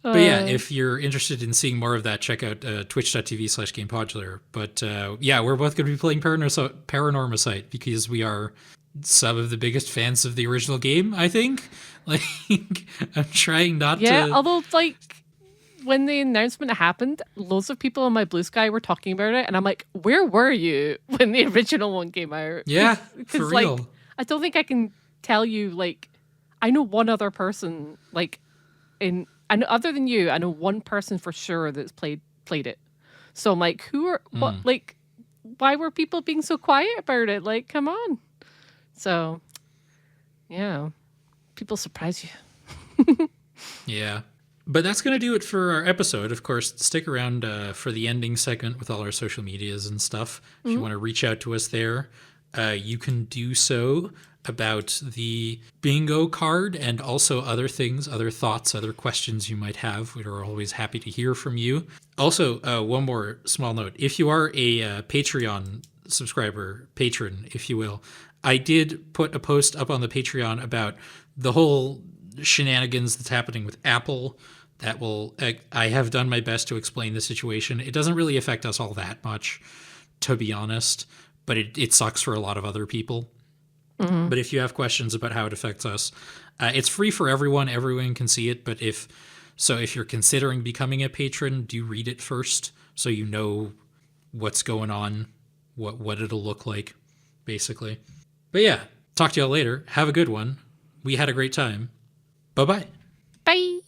But yeah, if you're interested in seeing more of that, check out twitch.tv/GamePodular. But yeah, we're both going to be playing Paranormacite because we are some of the biggest fans of the original game, I think. Like, I'm trying not Yeah, to... although like when the announcement happened, loads of people on my Blue Sky were talking about it, and I'm like, where were you when the original one came out? Yeah, for 'Cause, real. like, I don't think I can tell you, like, I know one other person, like, in I know, other than you, I know one person for sure that's played it. So I'm like, like, why were people being so quiet about it? Like, come on. So, yeah, people surprise you. Yeah. But that's going to do it for our episode. Of course, stick around for the ending segment with all our social medias and stuff. If you want to reach out to us there, you can do so about the bingo card and also other things, other thoughts, other questions you might have. We are always happy to hear from you. Also, one more small note. If you are a Patreon subscriber, patron, if you will, I did put a post up on the Patreon about the whole shenanigans that's happening with Apple. That will, I have done my best to explain the situation. It doesn't really affect us all that much, to be honest, but it sucks for a lot of other people. But if you have questions about how it affects us, it's free for everyone. Everyone can see it. But if you're considering becoming a patron, do read it first so you know what's going on, what it'll look like, basically. But yeah, talk to y'all later. Have a good one. We had a great time. Bye-bye. Bye.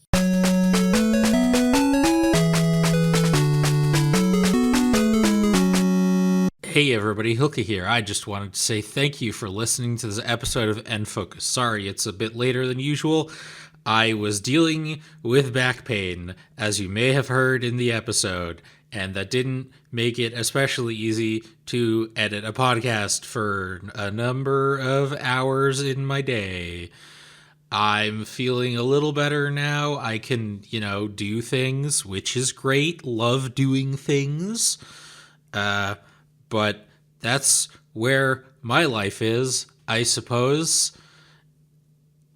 Hey everybody, Hilke here. I just wanted to say thank you for listening to this episode of N Focus. Sorry, it's a bit later than usual. I was dealing with back pain, as you may have heard in the episode, and that didn't make it especially easy to edit a podcast for a number of hours in my day. I'm feeling a little better now. I can, do things, which is great. Love doing things. But that's where my life is, I suppose.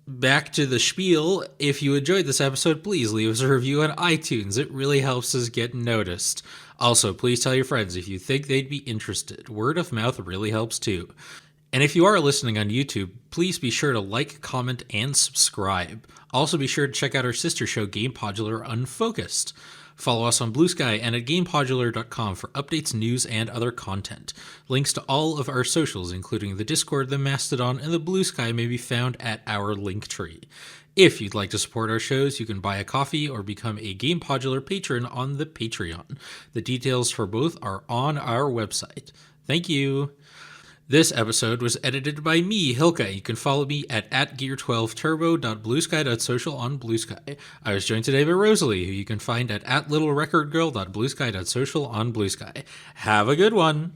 Back to the spiel. If you enjoyed this episode, please leave us a review on iTunes. It really helps us get noticed. Also, please tell your friends if you think they'd be interested. Word of mouth really helps too. And if you are listening on YouTube, please be sure to like, comment, and subscribe. Also be sure to check out our sister show, Game Podular Unfocused. Follow us on Blue Sky and at GamePodular.com for updates, news, and other content. Links to all of our socials, including the Discord, the Mastodon, and the Blue Sky, may be found at our Linktree. If you'd like to support our shows, you can buy a coffee or become a Game Podular patron on the Patreon. The details for both are on our website. Thank you. This episode was edited by me, Hilke. You can follow me at gear12turbo.bluesky.social on Blue Sky. I was joined today by Rosalie, who you can find at littlerecordgirl.bluesky.social on Blue Sky. Have a good one!